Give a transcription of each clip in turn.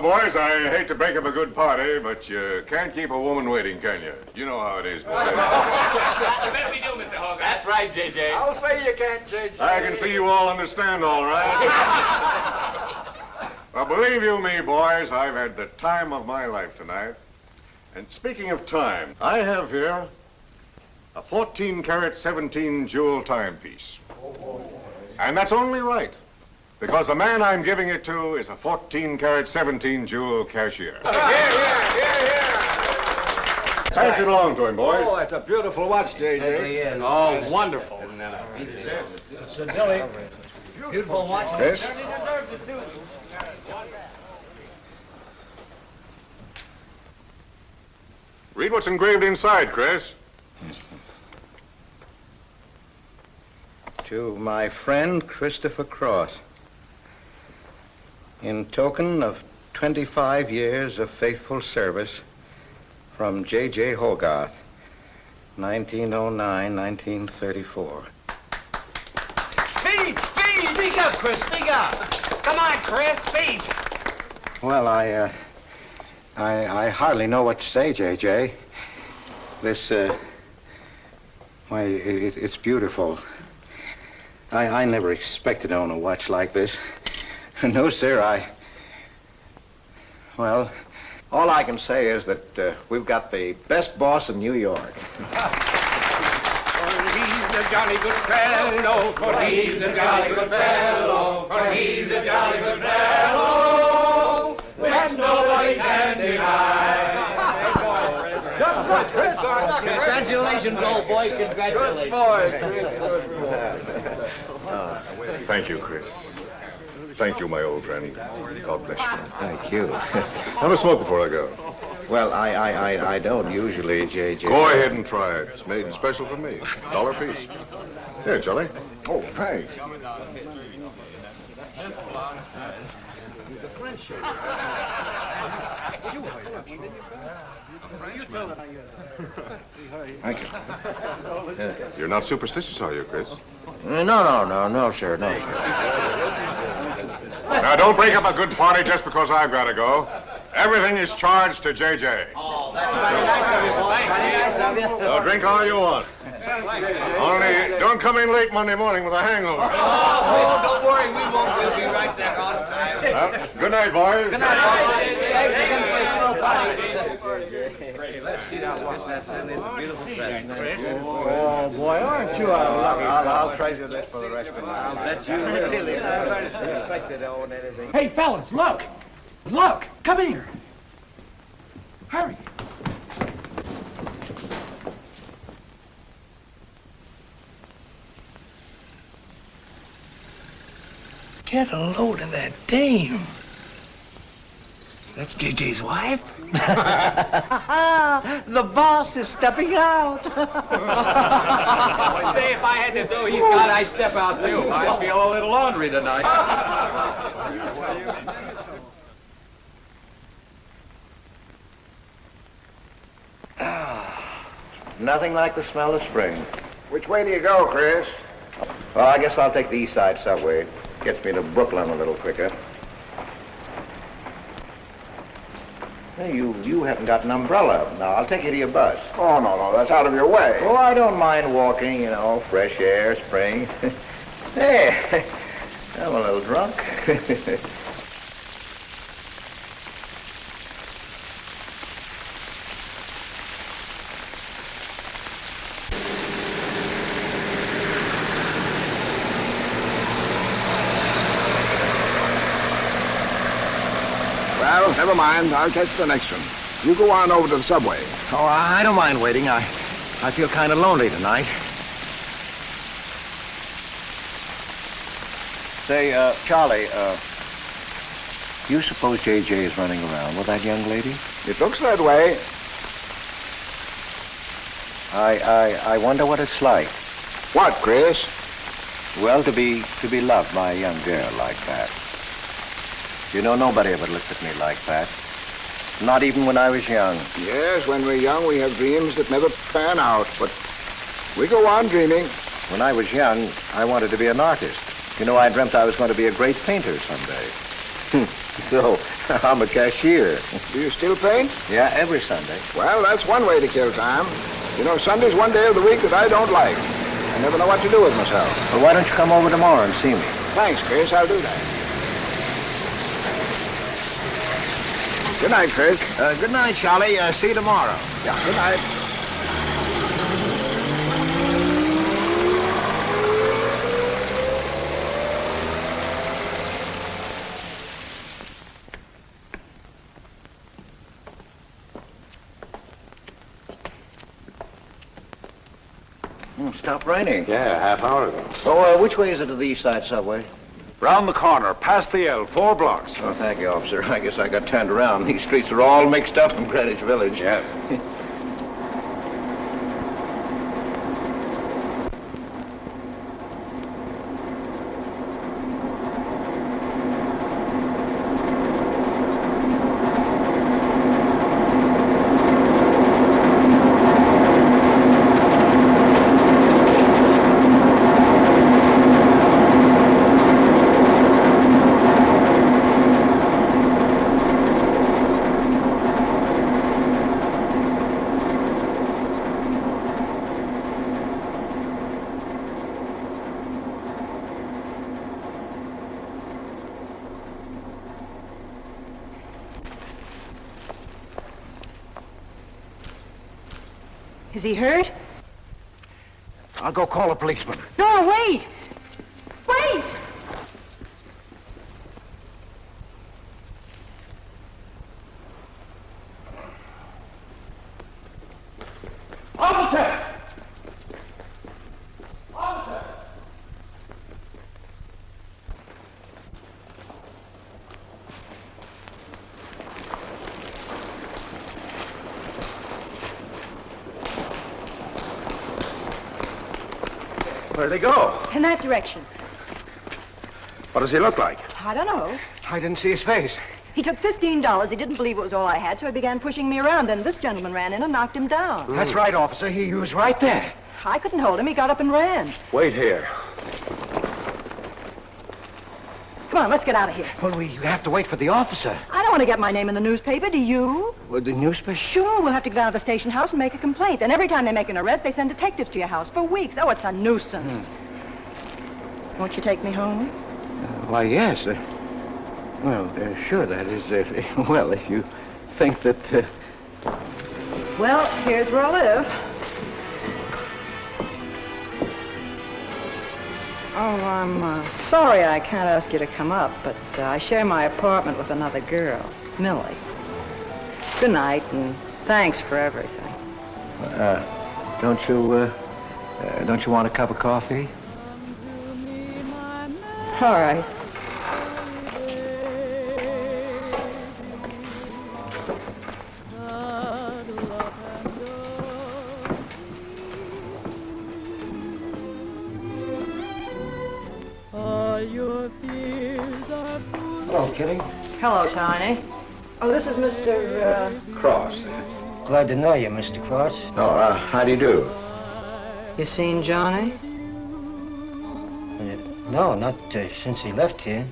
boys, I hate to break up a good party, but you can't keep a woman waiting, can you? You know how it is. You bet we do, Mr. Hogarth. That's right, J.J. I'll say you can't, J.J. I can see you all understand, all right. Well, believe you me, boys, I've had the time of my life tonight. And speaking of time, I have here a 14-carat, 17-jewel timepiece. And that's only right, because the man I'm giving it to is a 14-carat, 17-jewel cashier. Pass it along to him, boys. Oh, that's a beautiful watch, J.J. Oh, wonderful. He deserves it. So, Billy, beautiful watch. Yes? He deserves it, too. Read what's engraved inside, Chris. To my friend Christopher Cross, in token of 25 years of faithful service, from J.J. Hogarth, 1909-1934. Speed! Speak up, Chris, speak up! Come on, Chris, speed! Well, I hardly know what to say, J.J. This, why, it's beautiful. I never expected to own a watch like this. No, sir, well, all I can say is that we've got the best boss in New York. For he's a jolly good fellow, for he's a jolly good fellow, for he's a jolly good fellow, which nobody can deny. Congratulations, old boy, congratulations. Thank you, Chris. Thank you, my old granny. God bless you. Thank you. Have a smoke before I go. Well, I don't usually, J.J. Go ahead and try it. It's made special for me. $1 a piece. Here, Charlie. Oh, thanks. Thank you. You're not superstitious, are you, Chris? No, sir, no. Now, don't break up a good party just because I've got to go. Everything is charged to J.J. Oh, that's very nice of you, boy. Very nice of you. So drink all you want. Only don't come in late Monday morning with a hangover. Oh, don't worry, we won't. We'll be right back on time. Well, good night, boys. Good night, boys. Thanks again for a small party. Let's see now, what's that? It's a beautiful present. Oh, boy, aren't you a lucky I'll treasure this for the rest of my life. I'll bet you will. Really, I expected to own anything. Hey, fellas, look! Look! Come here! Hurry! Get a load of that dame. That's JJ's wife? The boss is stepping out. Say, if I had to do he's got, I'd step out too. I feel a little laundry tonight. Nothing like the smell of spring. Which way do you go, Chris? Well, I guess I'll take the East Side subway. Gets me to Brooklyn a little quicker. Hey, you haven't got an umbrella. Now, I'll take you to your bus. Oh, no, that's out of your way. Oh, I don't mind walking, fresh air, spring. Hey, I'm a little drunk. Well, never mind. I'll catch the next one. You go on over to the subway. Oh, I don't mind waiting. I feel kind of lonely tonight. Say, Charlie, you suppose J.J. is running around with that young lady? It looks that way. I wonder what it's like. What, Chris? Well, to be loved by a young girl like that. You know, nobody ever looked at me like that. Not even when I was young. Yes, when we're young, we have dreams that never pan out, but we go on dreaming. When I was young, I wanted to be an artist. You know, I dreamt I was going to be a great painter someday. So, I'm a cashier. Do you still paint? Yeah, every Sunday. Well, that's one way to kill time. You know, Sunday's one day of the week that I don't like. I never know what to do with myself. Well, why don't you come over tomorrow and see me? Thanks, Chris. I'll do that. Good night, Chris. Good night, Charlie. See you tomorrow. Yeah, good night. Stopped raining. Yeah, half hour ago. Oh, which way is it to the East Side Subway? Round the corner, past the L, 4 blocks. Oh, thank you, officer. I guess I got turned around. These streets are all mixed up in Greenwich Village. Yeah. Is he hurt? I'll go call a policeman. No, wait! Wait! Officer! Officer! Where'd they go? In that direction. What does he look like? I don't know. I didn't see his face. He took $15. He didn't believe it was all I had, so he began pushing me around. Then this gentleman ran in and knocked him down. That's right, officer. He was right there. I couldn't hold him. He got up and ran. Wait here. Come on, let's get out of here. Well, you have to wait for the officer. I don't want to get my name in the newspaper, do you? Well, the newspaper? Sure, we'll have to get out of the station house and make a complaint. And every time they make an arrest, they send detectives to your house for weeks. Oh, it's a nuisance. Won't you take me home? Why, yes. Well, sure, that is, if you think that... Well, here's where I live. Oh, I'm sorry I can't ask you to come up, but I share my apartment with another girl, Millie. Good night, and thanks for everything. don't you want a cup of coffee? All right. Hello, Kitty. Hello, Tiny. Oh, this is Mr. Cross. Glad to know you, Mr. Cross. Oh, how do you do? You seen Johnny? No, not since he left here.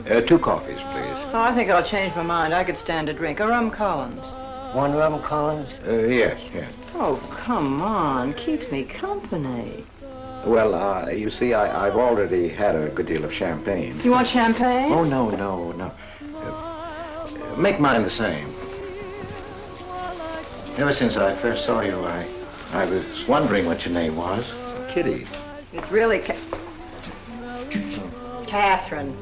2 coffees, please. Oh, I think I'll change my mind. I could stand a drink. A rum Collins. One rum Collins? Yes. Oh, come on. Keep me company. Well, you see, I've already had a good deal of champagne. You want champagne? Oh, no. Make mine the same. Ever since I first saw you, I was wondering what your name was. Kitty. It's really Catherine.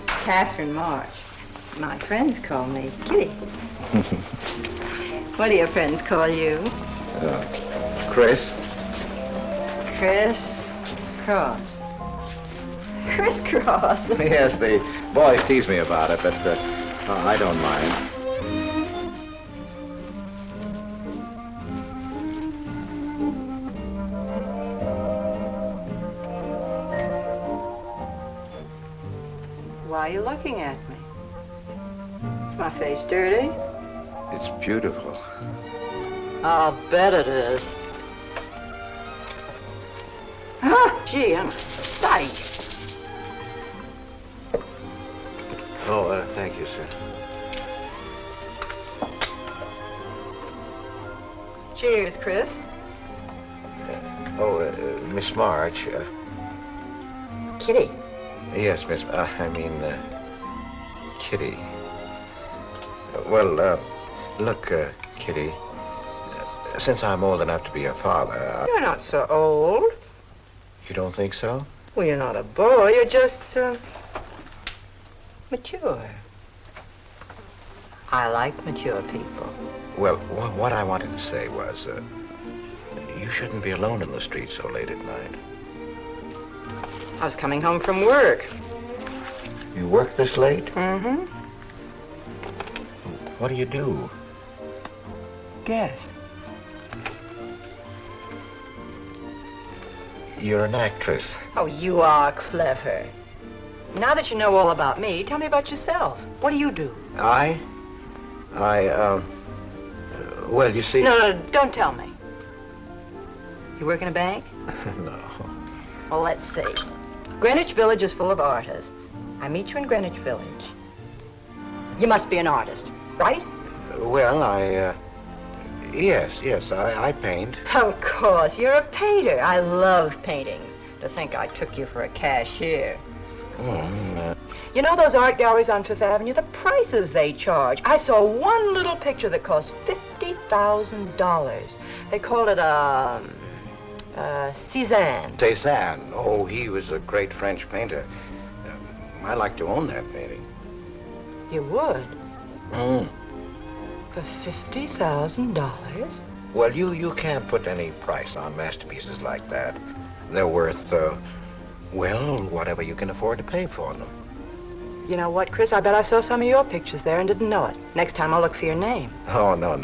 Catherine March. My friends call me Kitty. What do your friends call you? Chris. Chris Cross. Chris Cross. Yes, the boys tease me about it, but I don't mind. Why are you looking at me? Is my face dirty? It's beautiful. I'll bet it is. Ah, gee, I'm a sight. Oh, thank you, sir. Cheers, Chris. Miss March. Kitty. Yes, Miss. Kitty. Look, Kitty. Since I'm old enough to be a father, You're not so old. You don't think so? Well, you're not a boy. You're just, mature. I like mature people. Well, what I wanted to say was, you shouldn't be alone in the street so late at night. I was coming home from work. You work this late? Mm-hmm. What do you do? Guess. You're an actress. Oh, you are clever. Now that you know all about me, tell me about yourself. What do you do? Well, you see... No, don't tell me. You work in a bank? No. Well, let's see. Greenwich Village is full of artists. I meet you in Greenwich Village. You must be an artist, right? Well, Yes, I paint. Of course, you're a painter. I love paintings. To think I took you for a cashier. You know those art galleries on Fifth Avenue? The prices they charge. I saw one little picture that cost $50,000. They called it Cézanne. Cézanne. Oh, he was a great French painter. I'd like to own that painting. You would? For $50,000? Well, you can't put any price on masterpieces like that. They're worth, whatever you can afford to pay for them. You know what, Chris? I bet I saw some of your pictures there and didn't know it. Next time I'll look for your name. Oh, no.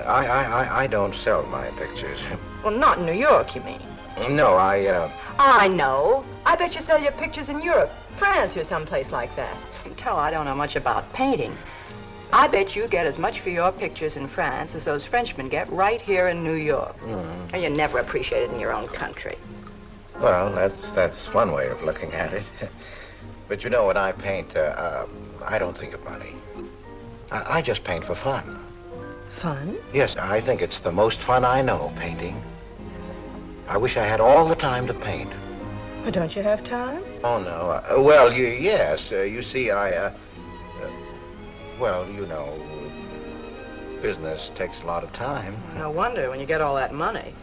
I don't sell my pictures. Well, not in New York, you mean? No, I know. I bet you sell your pictures in Europe, France, or someplace like that. You can tell I don't know much about painting. I bet you get as much for your pictures in France as those Frenchmen get right here in New York. And you're never appreciated in your own country. Well, that's one way of looking at it. But you know, when I paint, I don't think of money. I just paint for fun. Fun? Yes, I think it's the most fun I know, painting. I wish I had all the time to paint. Well, don't you have time? Oh, no. Yes. You see, business takes a lot of time. No wonder when you get all that money.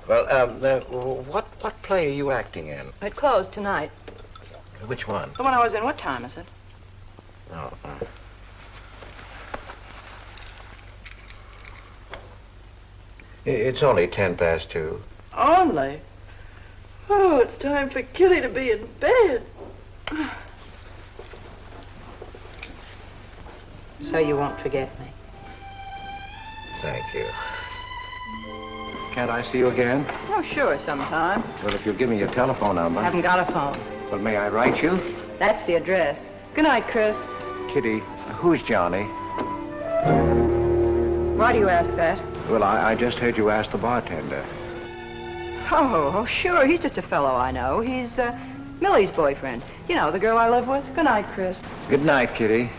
What play are you acting in? It closed tonight. Which one? The one I was in. What time is it? Oh. It's only 2:10. Only? Oh, it's time for Kitty to be in bed. So you won't forget me. Thank you. Can't I see you again? Oh, sure, sometime. Well, if you'll give me your telephone number. Haven't got a phone. Well, may I write you? That's the address. Good night, Chris. Kitty, who's Johnny? Why do you ask that? Well, I just heard you ask the bartender. Oh, sure. He's just a fellow I know. He's Millie's boyfriend. You know, the girl I live with. Good night, Chris. Good night, Kitty.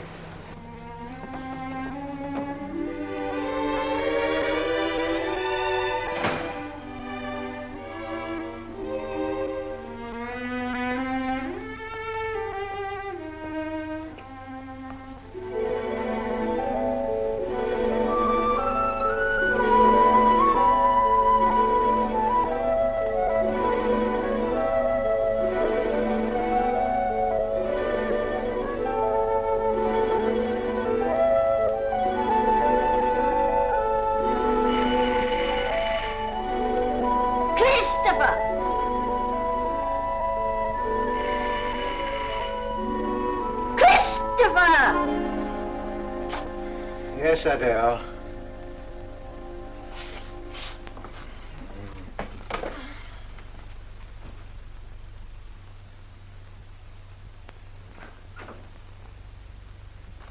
Yes, Adele.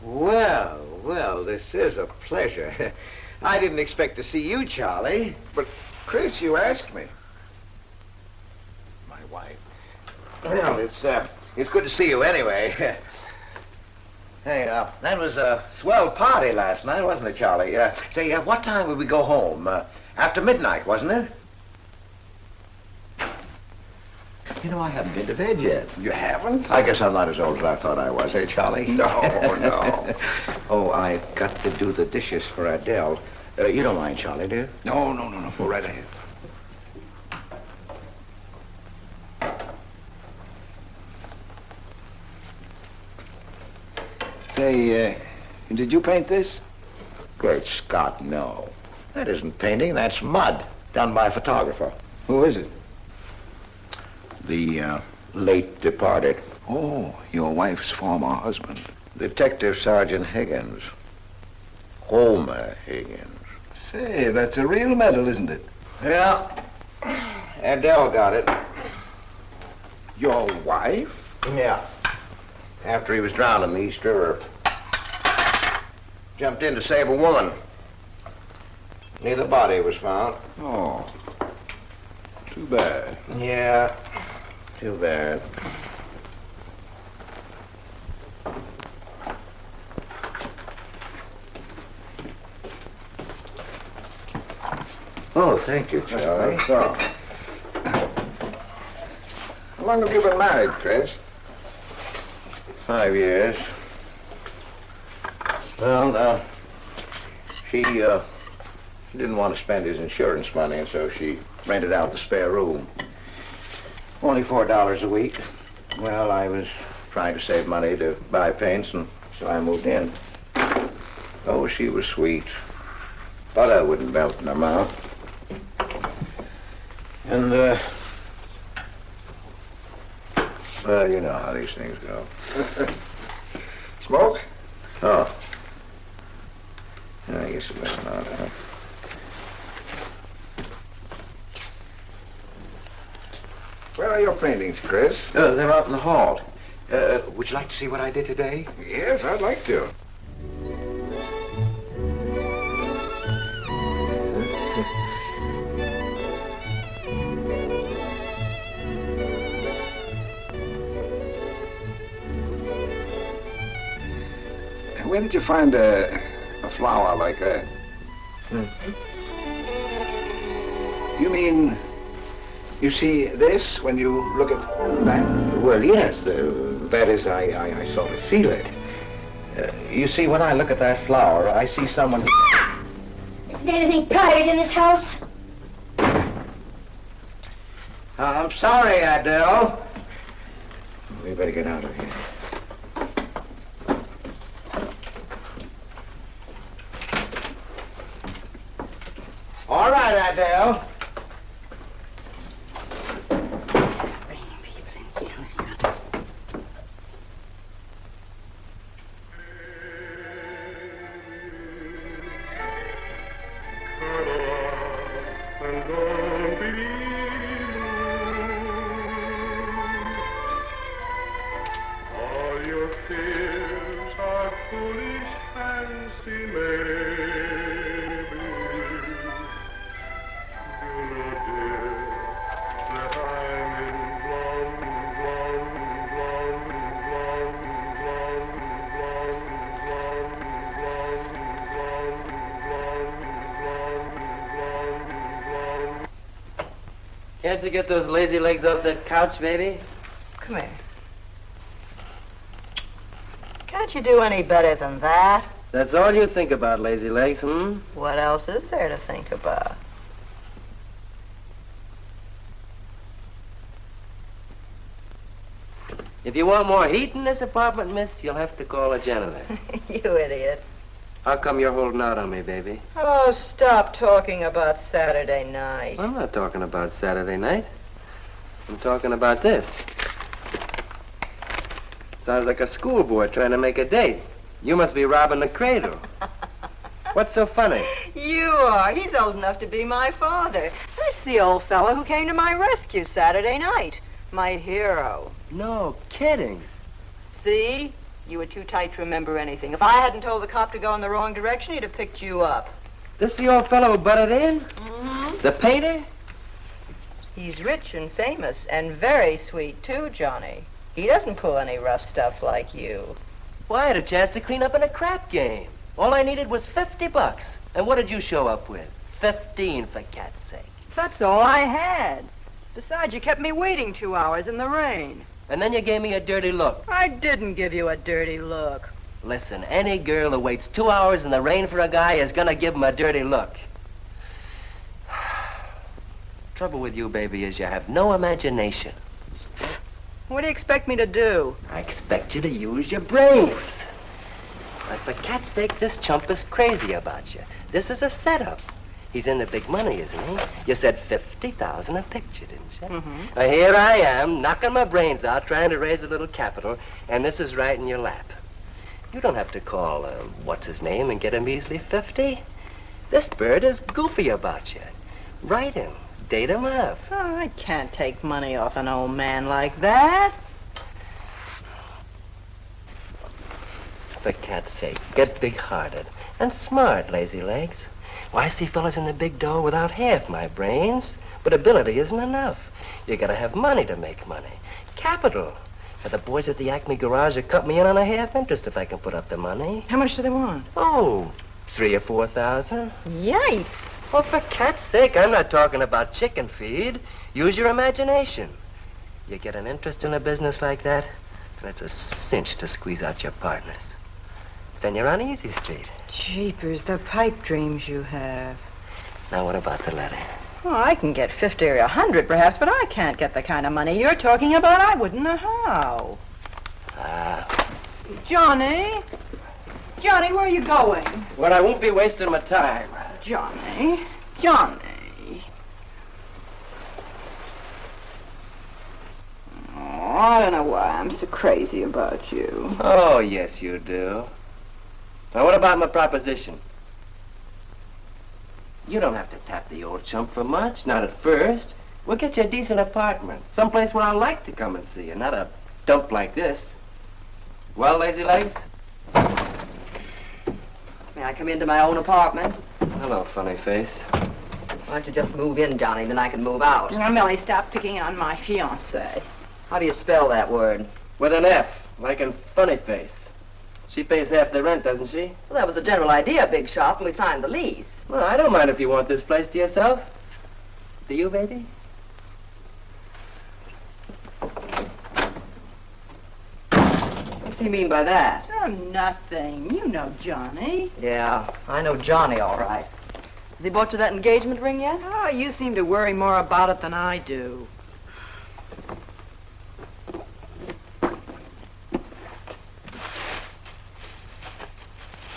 Well, this is a pleasure. I didn't expect to see you, Charlie. But, Chris, you asked me. My wife. Well, it's It's good to see you anyway. Hey, that was a swell party last night, wasn't it, Charlie? Say, what time would we go home? After midnight, wasn't it? You know, I haven't been to bed yet. You haven't? I guess I'm not as old as I thought I was, eh, Charlie? No, no. Oh, I got to do the dishes for Adele. You don't mind, Charlie, do you? No. Go right ahead. Say, did you paint this? Great Scott, no. That isn't painting, that's mud, done by a photographer. Who is it? The late departed. Oh, your wife's former husband. Detective Sergeant Higgins. Homer Higgins. Say, that's a real medal, isn't it? Yeah. Adele got it. Your wife? Yeah. After he was drowned in the East River. Jumped in to save a woman. Neither body was found. Oh, too bad. Yeah, too bad. Oh, thank you, Charlie. That's all. How long have you been married, Chris? 5 years. Well, she didn't want to spend his insurance money, and so she rented out the spare room. Only $4 a week. Well, I was trying to save money to buy paints, and so I moved in. Oh, she was sweet. Butter wouldn't melt in her mouth. And, well, you know how these things go. Smoke? Oh. I guess it better not, huh? Where are your paintings, Chris? They're out in the hall. Would you like to see what I did today? Yes, I'd like to. Where did you find a flower like that? You mean, you see this when you look at that? Well, yes. That is, I sort of feel it. You see, when I look at that flower, I see someone... Isn't anything private in this house? I'm sorry, Adele. We better get out of here. All right, Adele. Bringing people in here, son. All your fears are foolish fancy maybe. You know, dear, that I'm in Can't you get those lazy legs off that couch, baby? Come here. Can't you do any better than that? That's all you think about, lazy legs, hmm? What else is there to think about? If you want more heat in this apartment, miss, you'll have to call a janitor. You idiot. How come you're holding out on me, baby? Oh, stop talking about Saturday night. I'm not talking about Saturday night. I'm talking about this. Sounds like a schoolboy trying to make a date. You must be robbing the cradle. What's so funny? You are. He's old enough to be my father. That's the old fellow who came to my rescue Saturday night. My hero. No kidding. See? You were too tight to remember anything. If I hadn't told the cop to go in the wrong direction, he'd have picked you up. This the old fellow who butted in? Mm-hmm. The painter? He's rich and famous and very sweet, too, Johnny. He doesn't pull any rough stuff like you. Well, I had a chance to clean up in a crap game. All I needed was $50. And what did you show up with? 15, for cat's sake. That's all I had. Besides, you kept me waiting 2 hours in the rain. And then you gave me a dirty look. I didn't give you a dirty look. Listen, any girl who waits 2 hours in the rain for a guy is gonna give him a dirty look. Trouble with you, baby, is you have no imagination. What do you expect me to do? I expect you to use your brains. But for cat's sake, this chump is crazy about you. This is a setup. He's in the big money, isn't he? You said 50,000 a picture, didn't you? Mm-hmm. Well, here I am, knocking my brains out, trying to raise a little capital, and this is right in your lap. You don't have to call, what's his name, and get a measly 50. This bird is goofy about you. Write him. Date him up. Oh, I can't take money off an old man like that. For cat's sake, get big-hearted and smart, lazy legs. Well, I see fellas in the big door without half my brains, but ability isn't enough. You gotta have money to make money. Capital. Now, the boys at the Acme garage will cut me in on a half interest if I can put up the money. How much do they want? Oh, 3,000 or 4,000. Yikes. Well, for cat's sake, I'm not talking about chicken feed. Use your imagination. You get an interest in a business like that, and it's a cinch to squeeze out your partners. Then you're on easy street. Jeepers, the pipe dreams you have. Now, what about the letter? Oh, I can get 50 or 100 perhaps, but I can't get the kind of money you're talking about. I wouldn't know how. Ah. Johnny? Johnny, where are you going? Well, I won't be wasting my time. Johnny? Johnny? Oh, I don't know why I'm so crazy about you. Oh, yes, you do. Now, what about my proposition? You don't have to tap the old chump for much, not at first. We'll get you a decent apartment, someplace where I like to come and see you, not a dump like this. Well, lazy legs? May I come into my own apartment? Hello, funny face. Why don't you just move in, Johnny, then I can move out. Now, Millie, stop picking on my fiancée. How do you spell that word? With an F, like in funny face. She pays half the rent, doesn't she? Well, that was the general idea, Big Shop, and we signed the lease. Well, I don't mind if you want this place to yourself. Do you, baby? What's he mean by that? Oh, nothing. You know Johnny. Yeah, I know Johnny all right. Has he bought you that engagement ring yet? Oh, you seem to worry more about it than I do.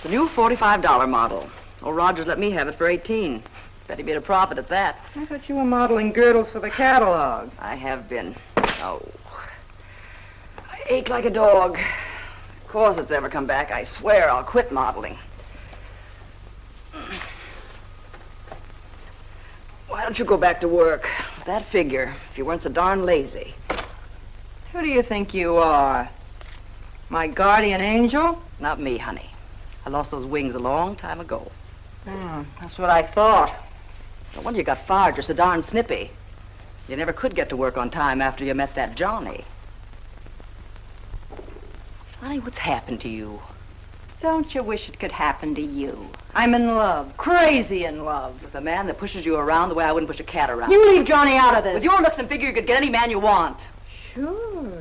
The new $45 model. Old Rogers let me have it for 18. Bet he made a profit at that. I thought you were modeling girdles for the catalog. I have been. Oh. I ache like a dog. Of course it's ever come back. I swear I'll quit modeling. Why don't you go back to work? With that figure, if you weren't so darn lazy. Who do you think you are? My guardian angel? Not me, honey. I lost those wings a long time ago. That's what I thought. No wonder you got fired. You're so darn snippy. You never could get to work on time after you met that Johnny. Honey, what's happened to you? Don't you wish it could happen to you? I'm in love, crazy in love. With a man that pushes you around the way I wouldn't push a cat around. You leave Johnny out of this. With your looks and figure, you could get any man you want. Sure.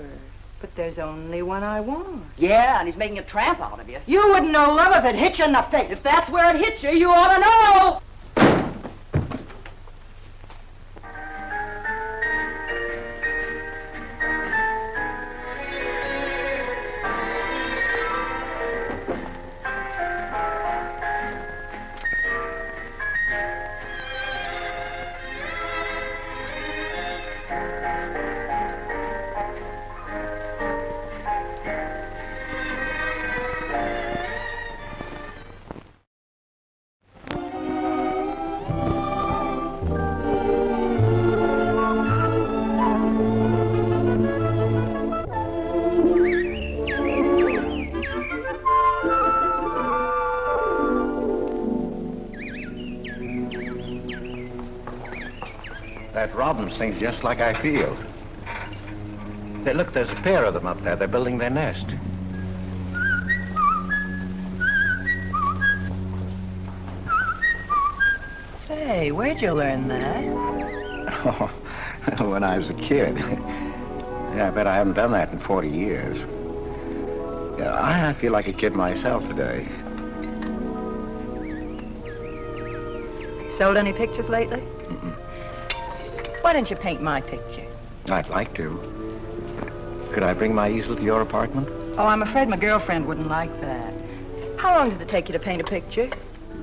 But there's only one I want. Yeah, and he's making a tramp out of you. You wouldn't know love if it hit you in the face. If that's where it hit you, you ought to know. That robin sings just like I feel. Look, there's a pair of them up there. They're building their nest. Say, where'd you learn that? Oh, when I was a kid. Yeah, I bet I haven't done that in 40 years. Yeah, I feel like a kid myself today. Sold any pictures lately? Mm-mm. Why don't you paint my picture? I'd like to. Could I bring my easel to your apartment? Oh, I'm afraid my girlfriend wouldn't like that. How long does it take you to paint a picture?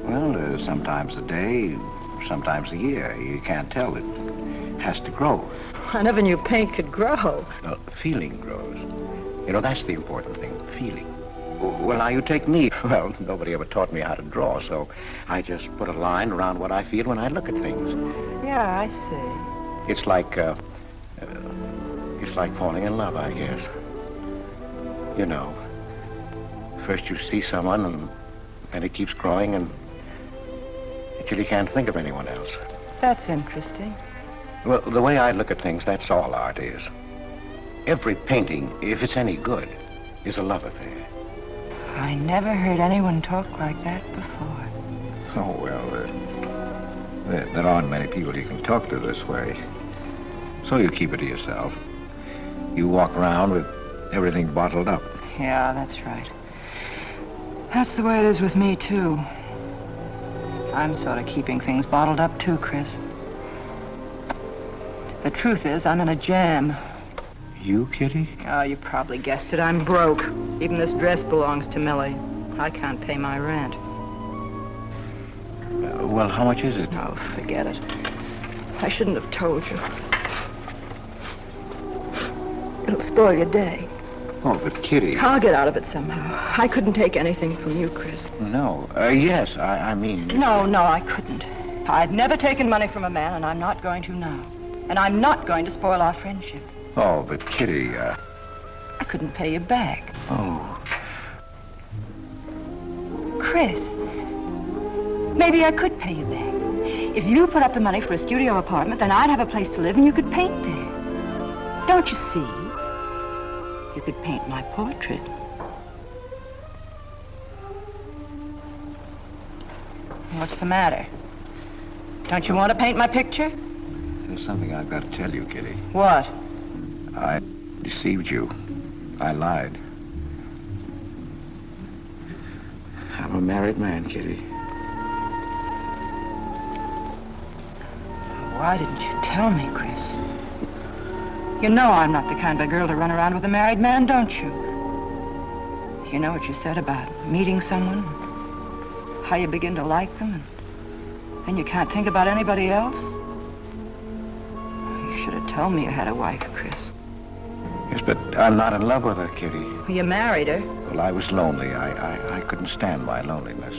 Well, sometimes a day, sometimes a year. You can't tell. It has to grow. I never knew paint could grow. Feeling grows. You know, that's the important thing, feeling. Well, now you take me. Well, nobody ever taught me how to draw, so I just put a line around what I feel when I look at things. Yeah, I see. It's like falling in love, I guess. You know, first you see someone, and it keeps growing, until you can't think of anyone else. That's interesting. Well, the way I look at things, that's all art is. Every painting, if it's any good, is a love affair. I never heard anyone talk like that before. Oh, well, there aren't many people you can talk to this way. So you keep it to yourself. You walk around with everything bottled up. Yeah, that's right. That's the way it is with me, too. I'm sort of keeping things bottled up, too, Chris. The truth is, I'm in a jam. You, Kitty? Oh, you probably guessed it. I'm broke. Even this dress belongs to Millie. I can't pay my rent. Well, how much is it? Oh, forget it. I shouldn't have told you. It'll spoil your day. Oh, but Kitty... I'll get out of it somehow. I couldn't take anything from you, Chris. No. Yes, I mean... No, I couldn't. I've never taken money from a man, and I'm not going to now. And I'm not going to spoil our friendship. Oh, but Kitty, I couldn't pay you back. Oh. Chris, maybe I could pay you back. If you put up the money for a studio apartment, then I'd have a place to live and you could paint there. Don't you see? You could paint my portrait. What's the matter? Don't you want to paint my picture? There's something I've got to tell you, Kitty. What? I deceived you. I lied. I'm a married man, Kitty. Why didn't you tell me, Chris? You know I'm not the kind of girl to run around with a married man, don't you? You know what you said about meeting someone, how you begin to like them, and then you can't think about anybody else? You should have told me you had a wife, Chris. Yes, but I'm not in love with her, Kitty. You married her. Well, I was lonely. I couldn't stand my loneliness.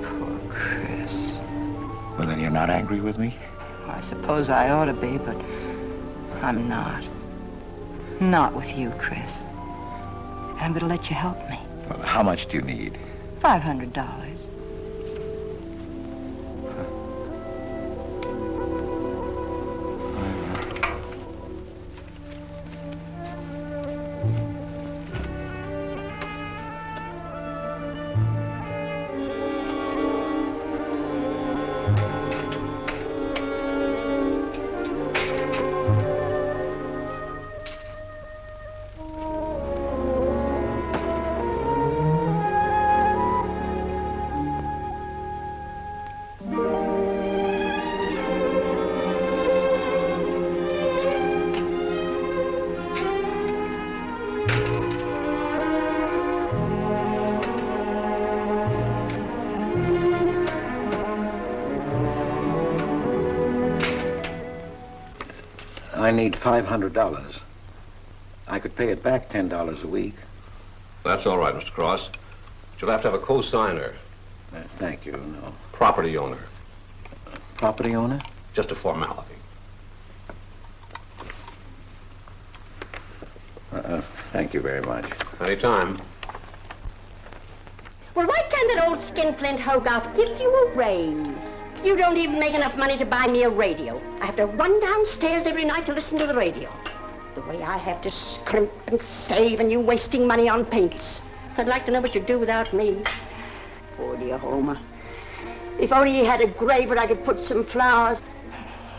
Poor Chris. Well, then you're not angry with me? I suppose I ought to be, but I'm not. Not with you, Chris. And I'm going to let you help me. Well, how much do you need? $500. I need $500. I could pay it back $10 a week. That's all right, Mr. Cross. But you'll have to have a co-signer. Thank you, no. Property owner. Property owner? Just a formality. Thank you very much. Anytime. Well, why can't that old skinflint Hogarth give you a raise? You don't even make enough money to buy me a radio. I have to run downstairs every night to listen to the radio. The way I have to scrimp and save and you wasting money on paints. I'd like to know what you'd do without me. Poor dear Homer. If only he had a grave where I could put some flowers.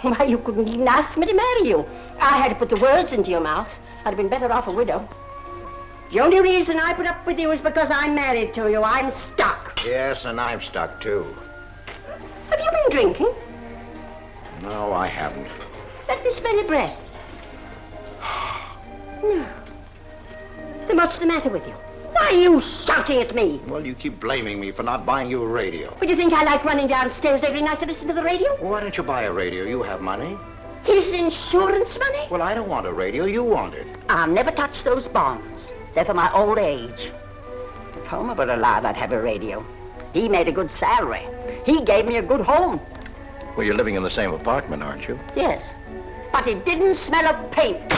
Why, you couldn't even ask me to marry you. I had to put the words into your mouth. I'd have been better off a widow. The only reason I put up with you is because I'm married to you. I'm stuck. Yes, and I'm stuck, too. Have you been drinking? No, I haven't. Let me smell your breath. No. Then what's the matter with you? Why are you shouting at me? Well, you keep blaming me for not buying you a radio. Would you think I like running downstairs every night to listen to the radio? Well, why don't you buy a radio? You have money. His insurance money? Well, I don't want a radio. You want it. I'll never touch those bonds. They're for my old age. If Homer were alive, I'd have a radio. He made a good salary. He gave me a good home. Well, you're living in the same apartment, aren't you? Yes, but it didn't smell of paint.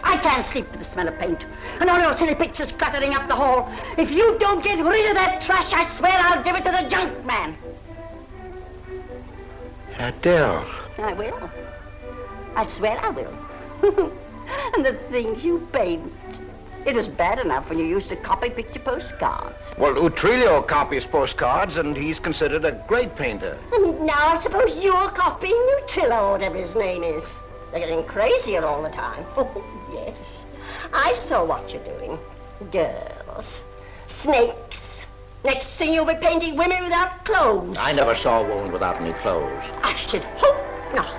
I can't sleep with the smell of paint. And all your silly pictures cluttering up the hall. If you don't get rid of that trash, I swear I'll give it to the junk man. Adele. I will. I swear I will. And the things you paint. It was bad enough when you used to copy picture postcards. Well, Utrillo copies postcards, and he's considered a great painter. Now I suppose you're copying Utrillo, or whatever his name is. They're getting crazier all the time. Oh, yes. I saw what you're doing. Girls. Snakes. Next thing you'll be painting women without clothes. I never saw a woman without any clothes. I should hope not.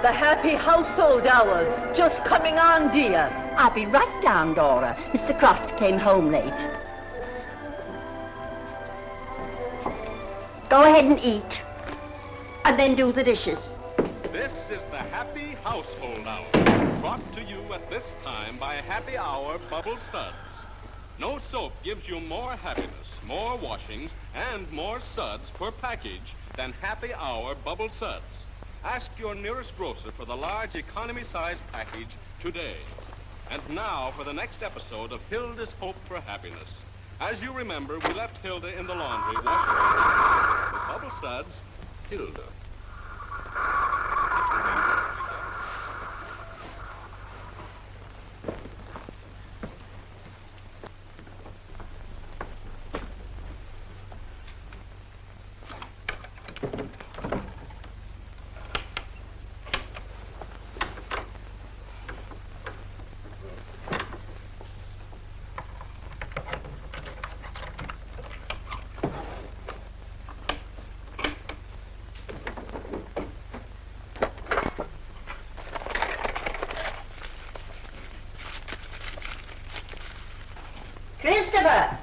The happy household hours. Just coming on, dear. I'll be right down, Dora. Mr. Cross came home late. Go ahead and eat. And then do the dishes. This is the Happy Household Hour, brought to you at this time by Happy Hour Bubble Suds. No soap gives you more happiness, more washings, and more suds per package than Happy Hour Bubble Suds. Ask your nearest grocer for the large economy-size package today. And now for the next episode of Hilda's Hope for Happiness. As you remember, we left Hilda in the laundry washing her hands. With Bubble Suds, Hilda. Christopher!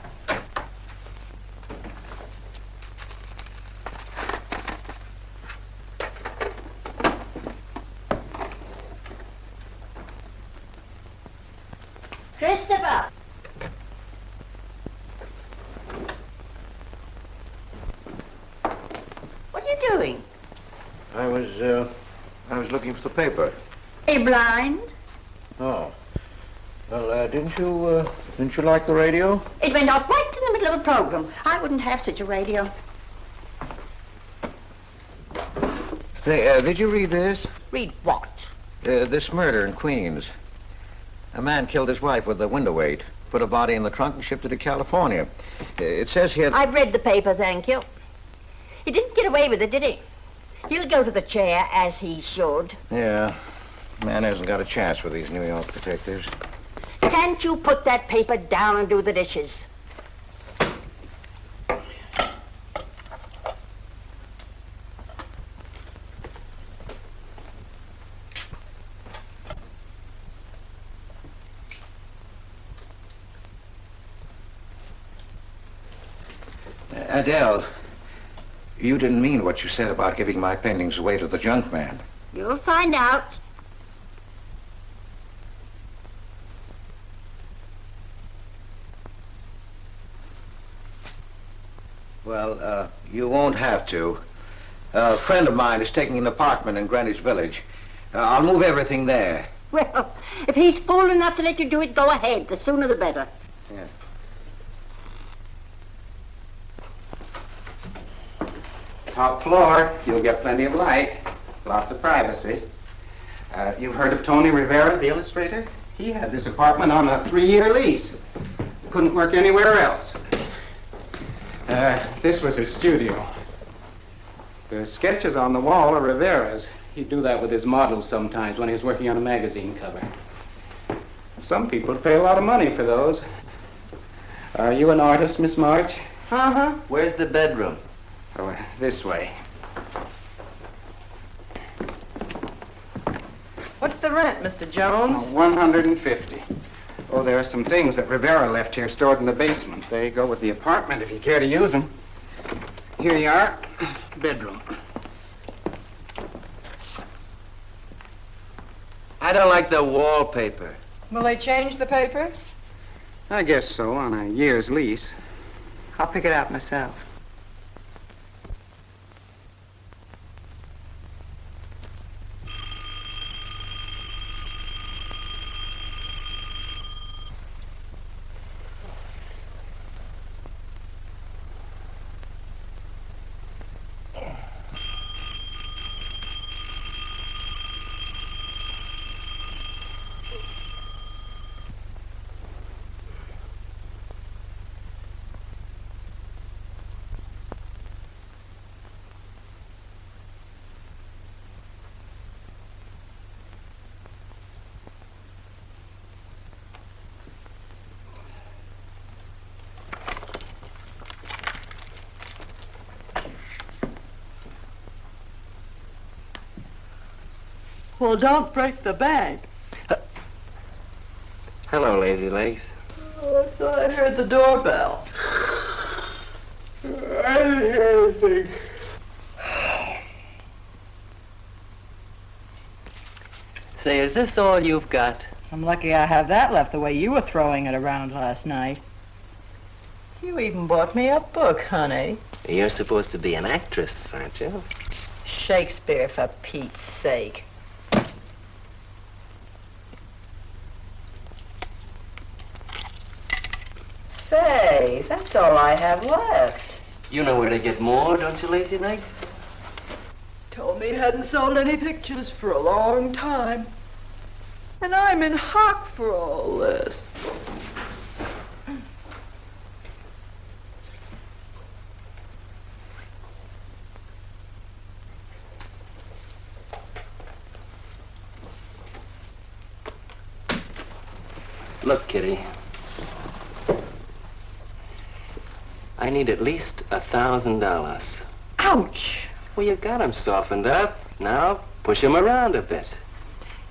Christopher! What are you doing? I was looking for the paper. Are you blind? Oh. Well, didn't you like the radio? It went off right in the middle of a program. I wouldn't have such a radio. Hey, did you read this? Read what? This murder in Queens. A man killed his wife with a window weight, put a body in the trunk and shipped it to California. It says here... I've read the paper, thank you. He didn't get away with it, did he? He'll go to the chair, as he should. Yeah. Man hasn't got a chance with these New York detectives. Can't you put that paper down and do the dishes? Adele, you didn't mean what you said about giving my paintings away to the junk man. You'll find out. Well, you won't have to. A friend of mine is taking an apartment in Greenwich Village. I'll move everything there. Well, if he's fool enough to let you do it, go ahead. The sooner the better. Yeah. Top floor, you'll get plenty of light, lots of privacy. You've heard of Tony Rivera, the illustrator? He had this apartment on a 3-year lease. Couldn't work anywhere else. This was his studio. The sketches on the wall are Rivera's. He'd do that with his models sometimes when he was working on a magazine cover. Some people pay a lot of money for those. Are you an artist, Miss March? Uh-huh. Where's the bedroom? Oh, this way. What's the rent, Mr. Jones? $150. Oh, there are some things that Rivera left here stored in the basement. They go with the apartment if you care to use them. Here you are. Bedroom. I don't like the wallpaper. Will they change the paper? I guess so, on a year's lease. I'll pick it out myself. Well, don't break the bank. Hello, Lazy Legs. Oh, I thought I heard the doorbell. I didn't hear anything. Say, is this all you've got? I'm lucky I have that left the way you were throwing it around last night. You even bought me a book, honey. You're supposed to be an actress, aren't you? Shakespeare, for Pete's sake. Say, that's all I have left. You know where to get more, don't you, Lazy Legs? Told me he hadn't sold any pictures for a long time. And I'm in hock for all this. Look, Kitty. I need at least $1,000. Ouch! Well, you got him softened up. Now, push him around a bit.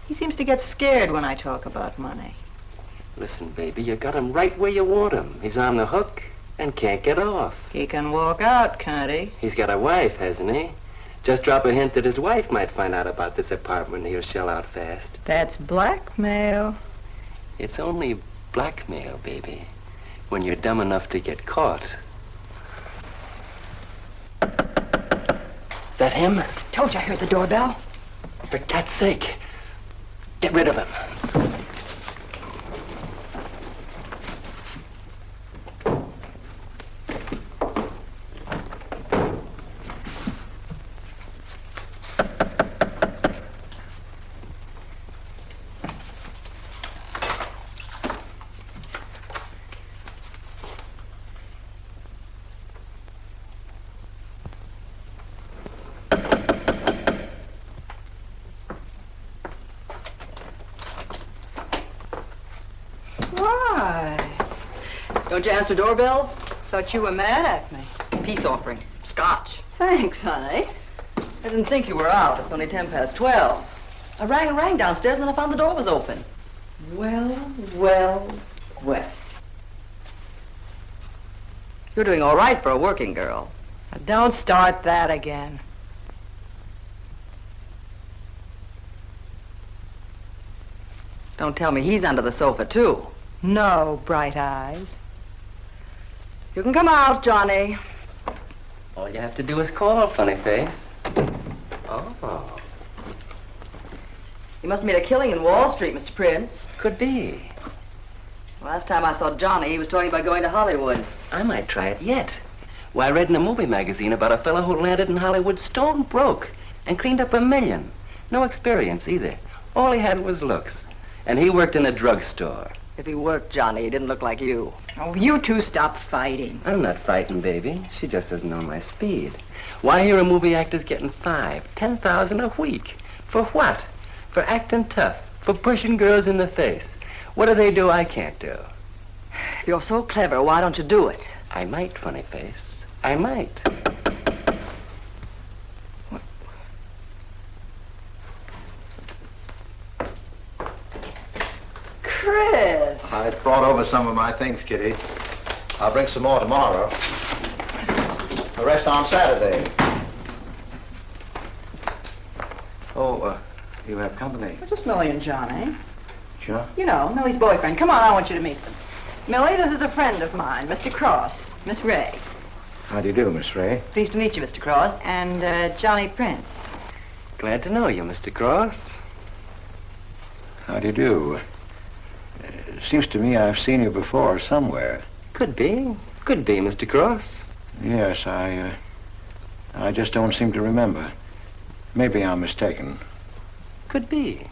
He seems to get scared when I talk about money. Listen, baby, you got him right where you want him. He's on the hook and can't get off. He can walk out, can't he? He's got a wife, hasn't he? Just drop a hint that his wife might find out about this apartment and he'll shell out fast. That's blackmail. It's only blackmail, baby, when you're dumb enough to get caught. Is that him? Told you I heard the doorbell. For cat's sake, get rid of him. Don't you answer doorbells? Thought you were mad at me. Peace offering. Scotch. Thanks, honey. I didn't think you were out. It's only 12:10. I rang and rang downstairs, and then I found the door was open. Well. You're doing all right for a working girl. Now, don't start that again. Don't tell me he's under the sofa, too. No, bright eyes. You can come out, Johnny. All you have to do is call, funny face. Oh. You must have made a killing in Wall Street, Mr. Prince. Could be. Last time I saw Johnny, he was talking about going to Hollywood. I might try it yet. Why, I read in a movie magazine about a fellow who landed in Hollywood stone broke and cleaned up $1 million. No experience either. All he had was looks. And he worked in a drugstore. If he worked, Johnny, he didn't look like you. Oh, you two stop fighting. I'm not fighting, baby. She just doesn't know my speed. Why, here are movie actors getting $5,000, $10,000 a week. For what? For acting tough. For pushing girls in the face. What do they do I can't do? If you're so clever, why don't you do it? I might, funny face. I might. Chris! I brought over some of my things, Kitty. I'll bring some more tomorrow. The rest on Saturday. Oh, you have company. Just Millie and Johnny. Sure. You know, Millie's boyfriend. Come on, I want you to meet them. Millie, this is a friend of mine, Mr. Cross, Miss Ray. How do you do, Miss Ray? Pleased to meet you, Mr. Cross. And Johnny Prince. Glad to know you, Mr. Cross. How do you do? Seems to me I've seen you before somewhere. Could be. Could be, Mr. Cross. Yes, I just don't seem to remember. Maybe I'm mistaken. Could be.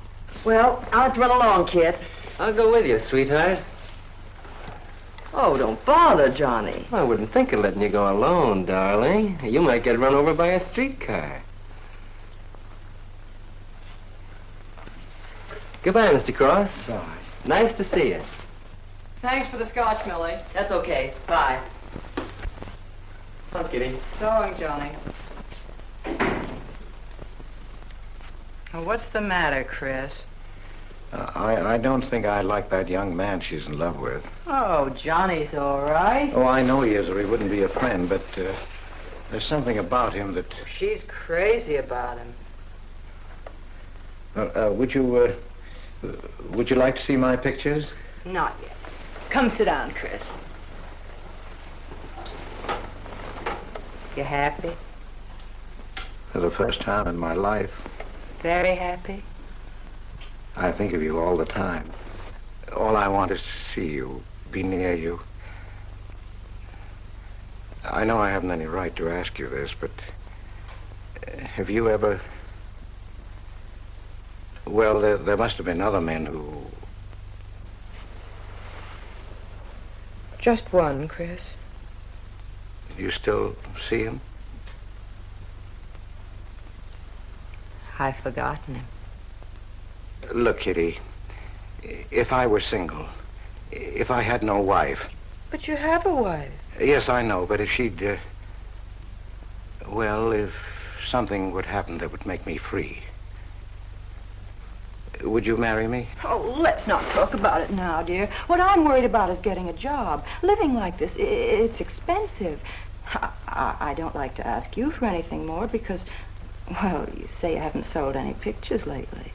Well, I'll have to run along, kid. I'll go with you, sweetheart. Oh, don't bother, Johnny. I wouldn't think of letting you go alone, darling. You might get run over by a streetcar. Goodbye, Mr. Cross. Bye. Nice to see you. Thanks for the scotch, Millie. That's okay. Bye. Come on, Kitty. So long, Johnny. Well, what's the matter, Chris? I don't think I like that young man she's in love with. Oh, Johnny's all right. Oh, I know he is, or he wouldn't be a friend, but there's something about him that... She's crazy about him. would you like to see my pictures? Not yet. Come sit down, Chris. You happy? For the first time in my life, Very happy? I think of you all the time. All I want is to see you, be near you. I know I haven't any right to ask you this, but have you ever... Well, there must have been other men who... Just one, Chris. You still see him? I've forgotten him. Look, Kitty, if I were single, if I had no wife... But you have a wife. Yes, I know, but if she'd... well, if something would happen that would make me free, would you marry me? Oh, let's not talk about it now, dear. What I'm worried about is getting a job. Living like this, it's expensive. I don't like to ask you for anything more because, well, you say you haven't sold any pictures lately.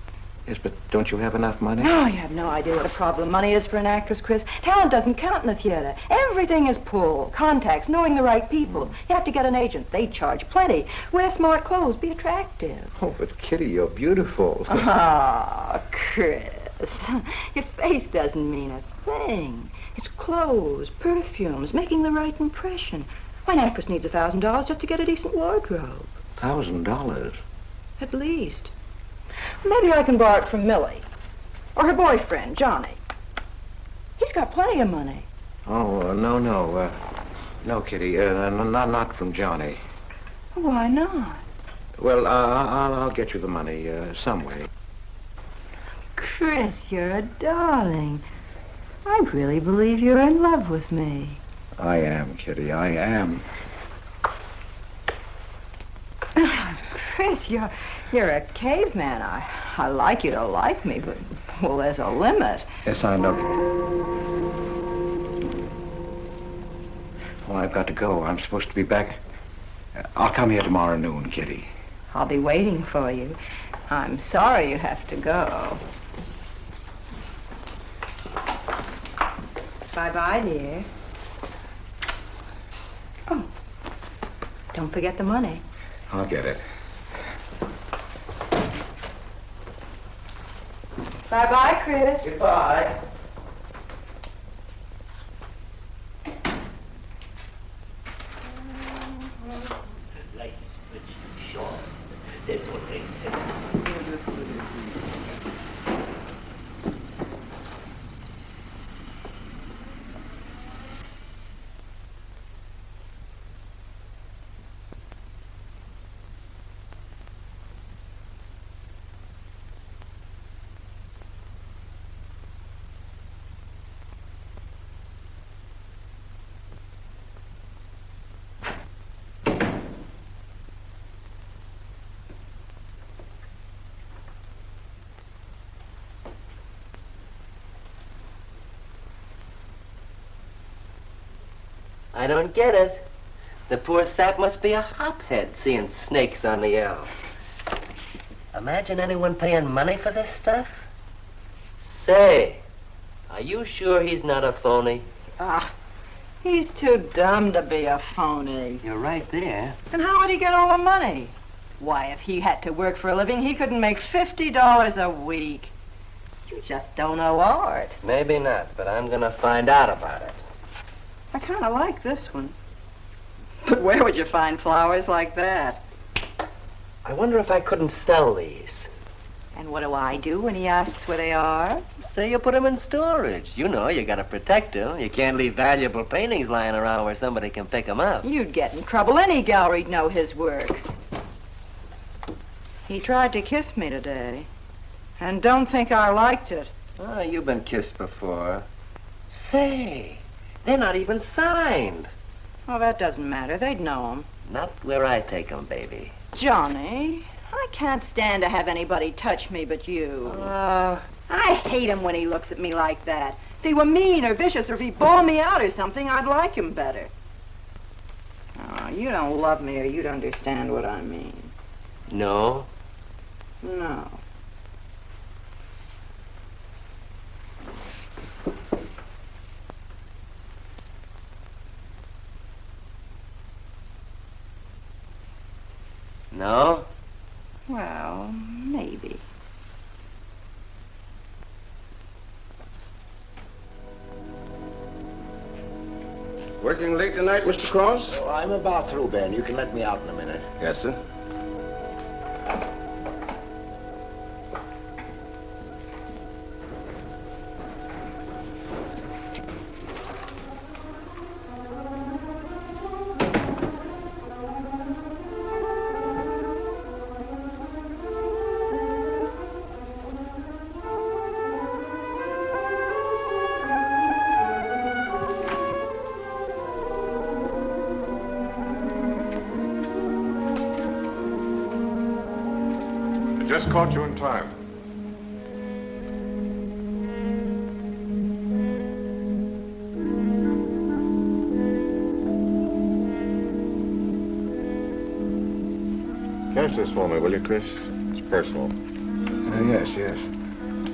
Yes, but don't you have enough money? No, you have no idea what a problem money is for an actress, Chris. Talent doesn't count in the theater. Everything is pull, contacts, knowing the right people. You have to get an agent. They charge plenty. Wear smart clothes. Be attractive. Oh, but Kitty, you're beautiful. Ah, Chris. Your face doesn't mean a thing. It's clothes, perfumes, making the right impression. Why, an actress needs $1,000 just to get a decent wardrobe. $1,000? At least. Maybe I can borrow it from Millie. Or her boyfriend, Johnny. He's got plenty of money. Oh, no. No, Kitty. Not from Johnny. Why not? Well, I'll get you the money some way. Chris, you're a darling. I really believe you're in love with me. I am, Kitty. I am. Chris, you're a caveman. I like you to like me, but, well, there's a limit. Yes, I know. Oh, I've got to go. I'm supposed to be back. I'll come here tomorrow noon, Kitty. I'll be waiting for you. I'm sorry you have to go. Bye-bye, dear. Oh, don't forget the money. I'll get it. Bye-bye, Chris. Goodbye. I don't get it. The poor sap must be a hophead seeing snakes on the L. Imagine anyone paying money for this stuff? Say, are you sure he's not a phony? He's too dumb to be a phony. You're right there. And how would he get all the money? Why, if he had to work for a living, he couldn't make $50 a week. You just don't know art. Maybe not, but I'm gonna find out about it. I kind of like this one. But where would you find flowers like that? I wonder if I couldn't sell these. And what do I do when he asks where they are? Say you put them in storage. You know, you gotta protect them. You can't leave valuable paintings lying around where somebody can pick them up. You'd get in trouble. Any gallery'd know his work. He tried to kiss me today. And don't think I liked it. Oh, you've been kissed before. Say, they're not even signed. Oh, that doesn't matter. They'd know him. Not where I take them, baby. Johnny, I can't stand to have anybody touch me but you. I hate him when he looks at me like that. If he were mean or vicious or if he bawled me out or something, I'd like him better. Oh, you don't love me or you'd understand what I mean. No? No. No? Well, maybe. Working late tonight, Mr. Cross? Oh, I'm about through, Ben. You can let me out in a minute. Yes, sir. Just caught you in time. Catch this for me, will you, Chris? It's personal. Yes.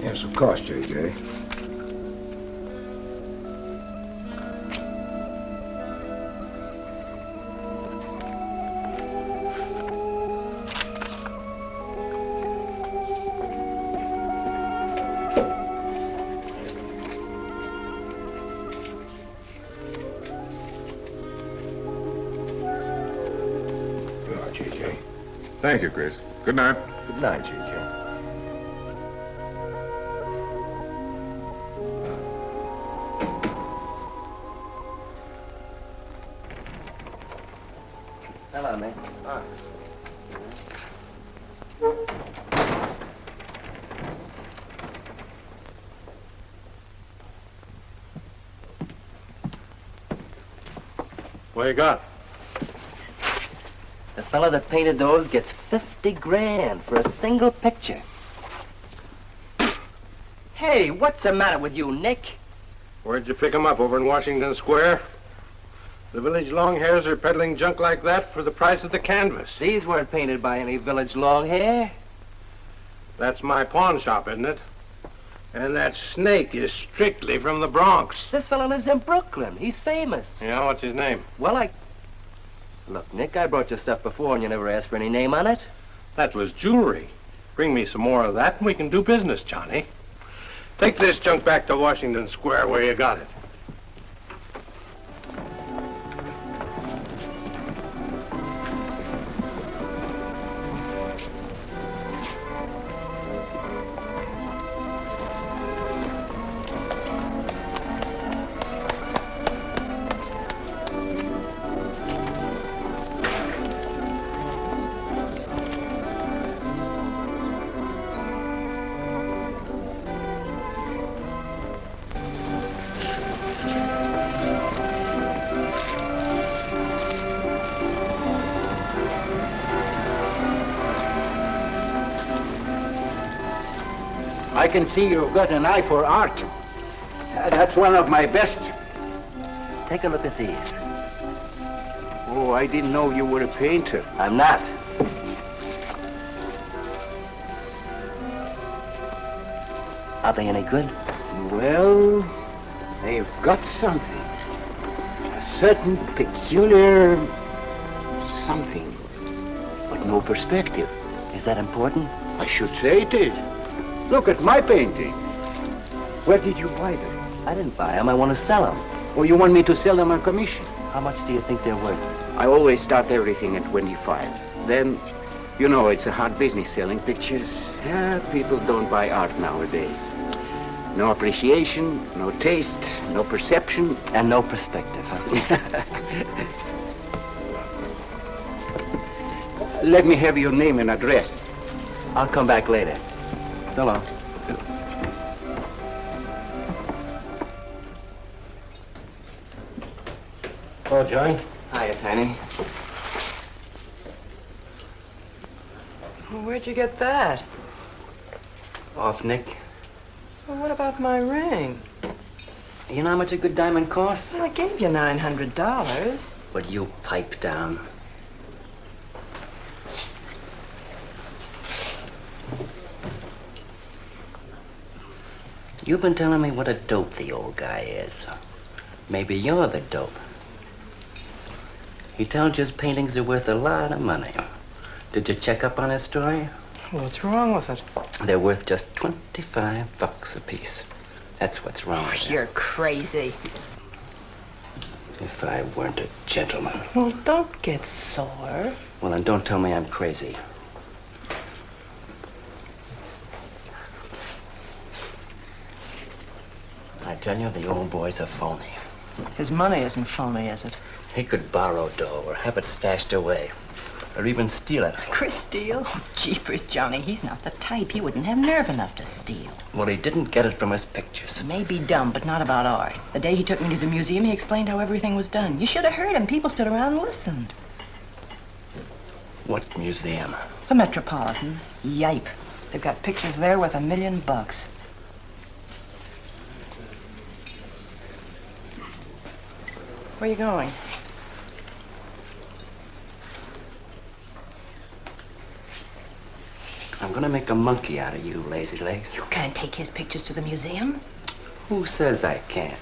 Yes, of course, J.J. Thank you, Chris. Good night. Good night, J.J. Hello, Nick. Hi. What you got? The fellow that painted those gets 50 grand for a single picture. Hey, what's the matter with you, Nick? Where'd you pick 'em up? Over in Washington Square? The village longhairs are peddling junk like that for the price of the canvas. These weren't painted by any village longhair. That's my pawn shop, isn't it? And that snake is strictly from the Bronx. This fellow lives in Brooklyn. He's famous. Yeah, what's his name? Well, Look, Nick, I brought you stuff before and you never asked for any name on it. That was jewelry. Bring me some more of that and we can do business, Johnny. Take this junk back to Washington Square where you got it. I can see you've got an eye for art. That's one of my best. Take a look at these. Oh, I didn't know you were a painter. I'm not. Are they any good? Well, they've got something. A certain peculiar something, but no perspective. Is that important? I should say it is. Look at my painting. Where did you buy them? I didn't buy them. I want to sell them. Or you want me to sell them on commission? How much do you think they're worth? I always start everything at 25. Then, you know, it's a hard business selling pictures. Yeah, people don't buy art nowadays. No appreciation, no taste, no perception. And no perspective, huh? Let me have your name and address. I'll come back later. So long. Oh, Joan. Hiya, Tiny. Well, where'd you get that? Off Nick. Well, what about my ring? You know how much a good diamond costs? Well, I gave you $900. Would you pipe down? You've been telling me what a dope the old guy is. Maybe you're the dope. He tells you his paintings are worth a lot of money. Did you check up on his story? What's wrong with it? They're worth just $25 a piece. That's what's wrong with them. You're crazy. If I weren't a gentleman. Well, don't get sore. Well, then don't tell me I'm crazy. I tell you, the old boy's a phony. His money isn't phony, is it? He could borrow dough or have it stashed away. Or even steal it. Chris steal? Jeepers, Johnny, he's not the type. He wouldn't have nerve enough to steal. Well, he didn't get it from his pictures. He may be dumb, but not about art. The day he took me to the museum, he explained how everything was done. You should have heard him. People stood around and listened. What museum? The Metropolitan. Yipe. They've got pictures there worth $1 million. Where are you going? I'm gonna make a monkey out of you, lazy legs. You can't take his pictures to the museum. Who says I can't?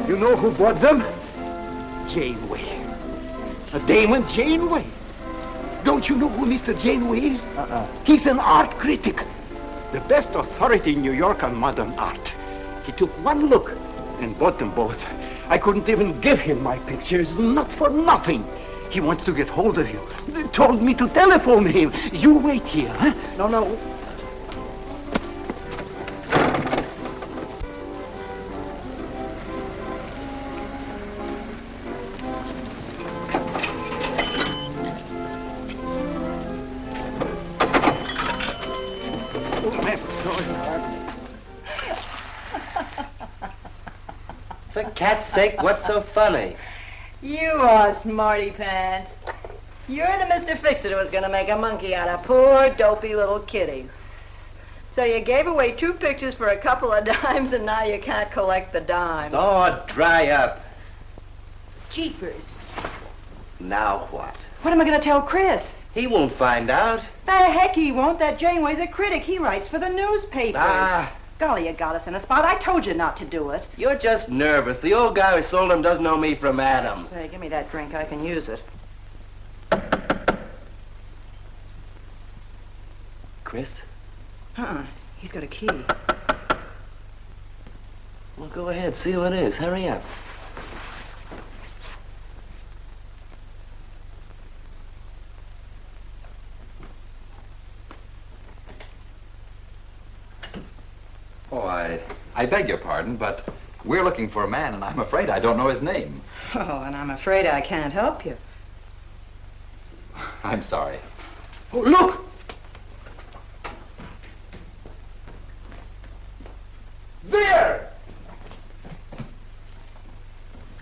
You know who bought them? Janeway. A Damon Janeway. Don't you know who Mr. Janeway is? He's an art critic. The best authority in New York on modern art. He took one look and bought them both. I couldn't even give him my pictures, not for nothing. He wants to get hold of you. They told me to telephone him. You wait here, huh? No. For cat's sake, what's so funny? You are smarty pants. You're the Mr. Fix-It who was gonna make a monkey out of poor, dopey little kitty. So you gave away 2 pictures for a couple of dimes, and now you can't collect the dime. Oh, dry up. Jeepers. Now what? What am I gonna tell Chris? He won't find out. The heck he won't. That Janeway's a critic. He writes for the newspapers. Ah. Golly, you got us in a spot. I told you not to do it. You're just nervous. The old guy who sold him doesn't know me from Adam. Say, give me that drink. I can use it. Chris? He's got a key. Well, go ahead. See who it is. Hurry up. Oh, I beg your pardon, but we're looking for a man, and I'm afraid I don't know his name. Oh, and I'm afraid I can't help you. I'm sorry. Oh, look! There!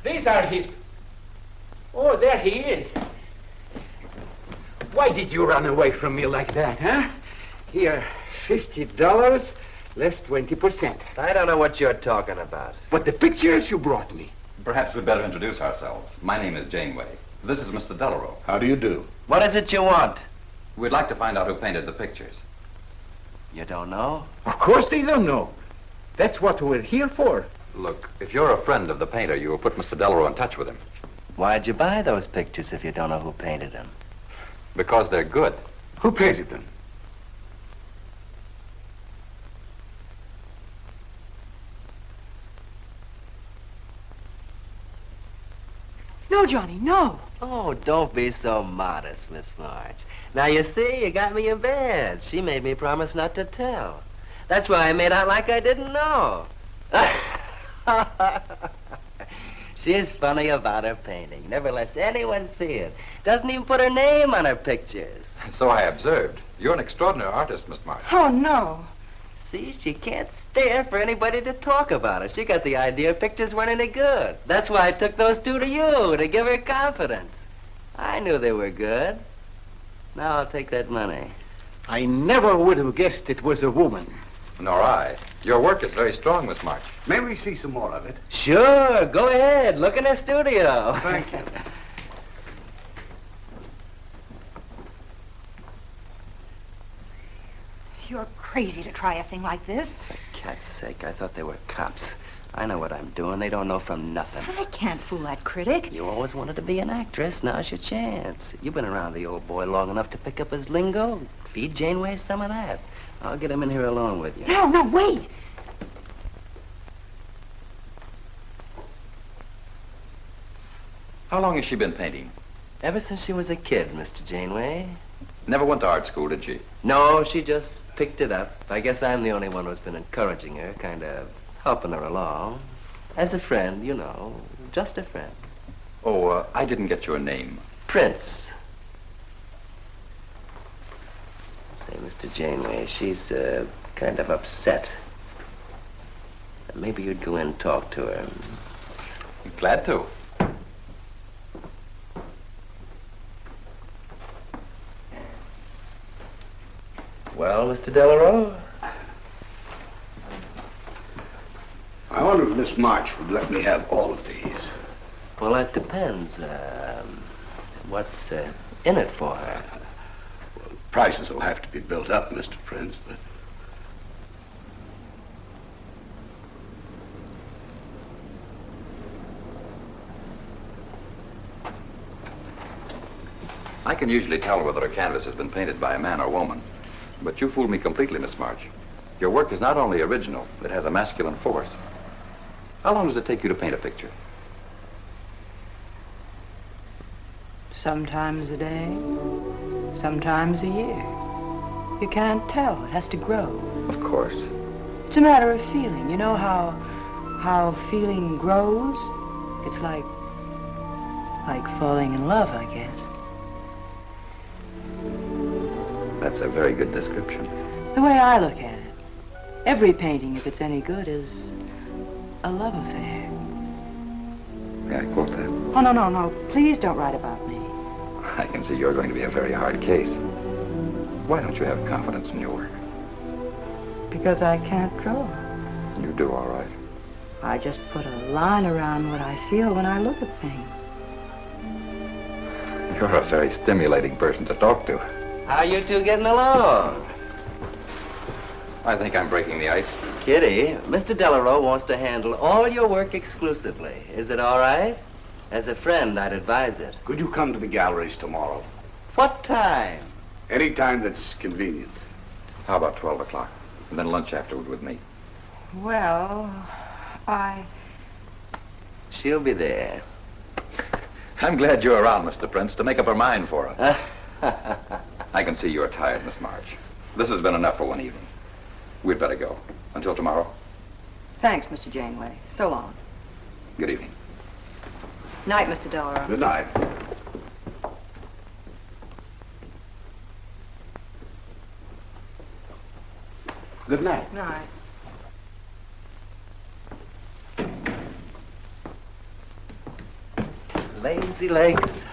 These are his... Oh, there he is. Why did you run away from me like that, huh? Here, $50, less 20%. I don't know what you're talking about. But the pictures you brought me. Perhaps we'd better introduce ourselves. My name is Janeway. This is Mr. Delarue. How do you do? What is it you want? We'd like to find out who painted the pictures. You don't know? Of course they don't know. That's what we're here for. Look, if you're a friend of the painter, you will put Mr. Delarue in touch with him. Why'd you buy those pictures if you don't know who painted them? Because they're good. Who painted them? No, Johnny, no. Oh, don't be so modest, Miss March. Now, you see, you got me in bed. She made me promise not to tell. That's why I made out like I didn't know. She's funny about her painting. Never lets anyone see it. Doesn't even put her name on her pictures. So I observed. You're an extraordinary artist, Miss March. Oh, no. See, she can't stand for anybody to talk about her. She got the idea her pictures weren't any good. That's why I took those two to you, to give her confidence. I knew they were good. Now I'll take that money. I never would have guessed it was a woman. Nor I. Your work is very strong, Miss March. May we see some more of it? Sure, go ahead. Look in the studio. Thank you. You're crazy to try a thing like this. For cat's sake, I thought they were cops. I know what I'm doing. They don't know from nothing. I can't fool that critic. You always wanted to be an actress. Now's your chance. You've been around the old boy long enough to pick up his lingo. Feed Janeway some of that. I'll get him in here alone with you. No, no, wait. How long has she been painting? Ever since she was a kid, Mr. Janeway. Never went to art school, did she? No, she just picked it up. I guess I'm the only one who's been encouraging her, kind of helping her along. As a friend, you know, just a friend. Oh, I didn't get your name. Prince. Say, Mr. Janeway, she's kind of upset. Maybe you'd go in and talk to her. Glad to. Well, Mr. Delarue? I wonder if Miss March would let me have all of these. Well, that depends. What's in it for her? Well, prices will have to be built up, Mr. Prince, but... I can usually tell whether a canvas has been painted by a man or woman. But you fooled me completely, Miss March. Your work is not only original, it has a masculine force. How long does it take you to paint a picture? Sometimes a day, sometimes a year. You can't tell. It has to grow. Of course. It's a matter of feeling. You know how feeling grows? It's like falling in love, I guess. That's a very good description. The way I look at it, every painting, if it's any good, is a love affair. May I quote that? Oh, no, no, no. Please don't write about me. I can see you're going to be a very hard case. Why don't you have confidence in your work? Because I can't draw. You do all right. I just put a line around what I feel when I look at things. You're a very stimulating person to talk to. How you two getting along? I think I'm breaking the ice. Kitty, Mr. Delarue wants to handle all your work exclusively. Is it all right? As a friend, I'd advise it. Could you come to the galleries tomorrow? What time? Any time that's convenient. How about 12 o'clock? And then lunch afterward with me. Well, She'll be there. I'm glad you're around, Mr. Prince, to make up her mind for her. I can see you're tired, Miss March. This has been enough for one evening. We'd better go. Until tomorrow. Thanks, Mr. Janeway. So long. Good evening. Night, Mr. Delarue. Good night. Good night. Night. Lazy legs.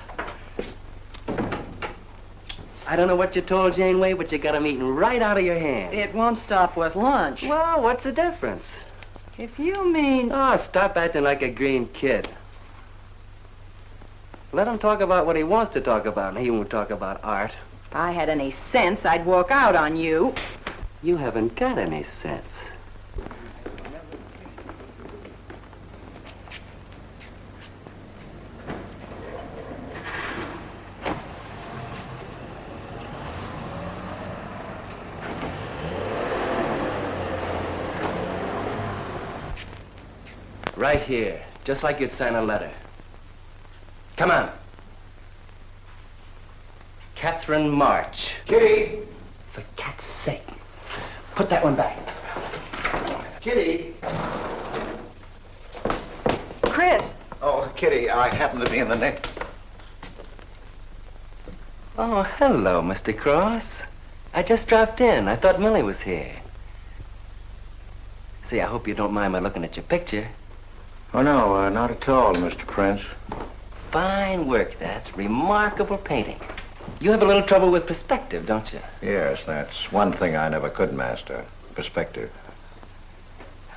I don't know what you told Janeway, but you got 'em eating right out of your hand. It won't stop with lunch. Well, what's the difference? If you mean... Oh, stop acting like a green kid. Let him talk about what he wants to talk about, and he won't talk about art. If I had any sense, I'd walk out on you. You haven't got any sense. Right here, just like you'd sign a letter. Come on. Catherine March. Kitty! For cat's sake. Put that one back. Kitty! Chris! Oh, Kitty, I happen to be in the next. Oh, hello, Mr. Cross. I just dropped in. I thought Millie was here. See, I hope you don't mind my looking at your picture. Oh, no, not at all, Mr. Prince. Fine work, that. Remarkable painting. You have a little trouble with perspective, don't you? Yes, that's one thing I never could master. Perspective.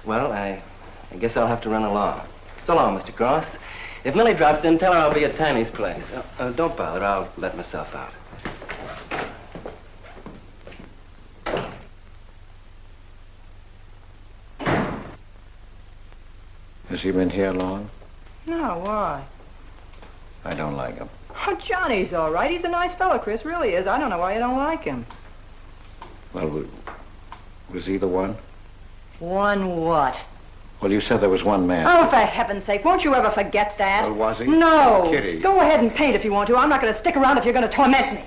Well, I guess I'll have to run along. So long, Mr. Cross. If Millie drops in, tell her I'll be at Tiny's place. Don't bother. I'll let myself out. Has he been here long? No, why? I don't like him. Oh, Johnny's all right. He's a nice fellow, Chris. Really is. I don't know why you don't like him. Well, was he the one? One what? Well, you said there was one man. Oh, for heaven's sake, won't you ever forget that? Well, was he? No. Kitty. Go ahead and paint if you want to. I'm not going to stick around if you're going to torment me.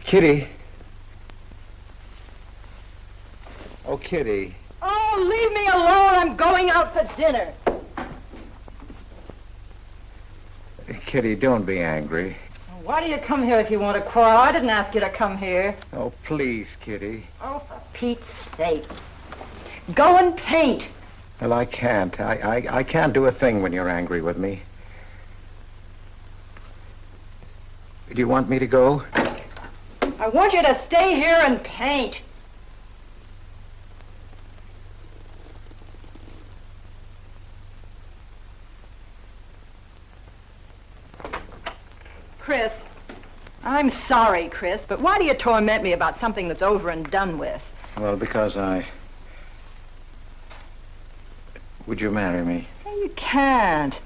Kitty. Oh, Kitty. Oh, leave me alone. I'm going out for dinner. Kitty, don't be angry. Why do you come here if you want to quarrel? I didn't ask you to come here. Oh, please, Kitty. Oh, for Pete's sake. Go and paint. Well, I can't. I can't do a thing when you're angry with me. Do you want me to go? I want you to stay here and paint. Chris, I'm sorry, Chris, but why do you torment me about something that's over and done with? Well, because Would you marry me? You can't.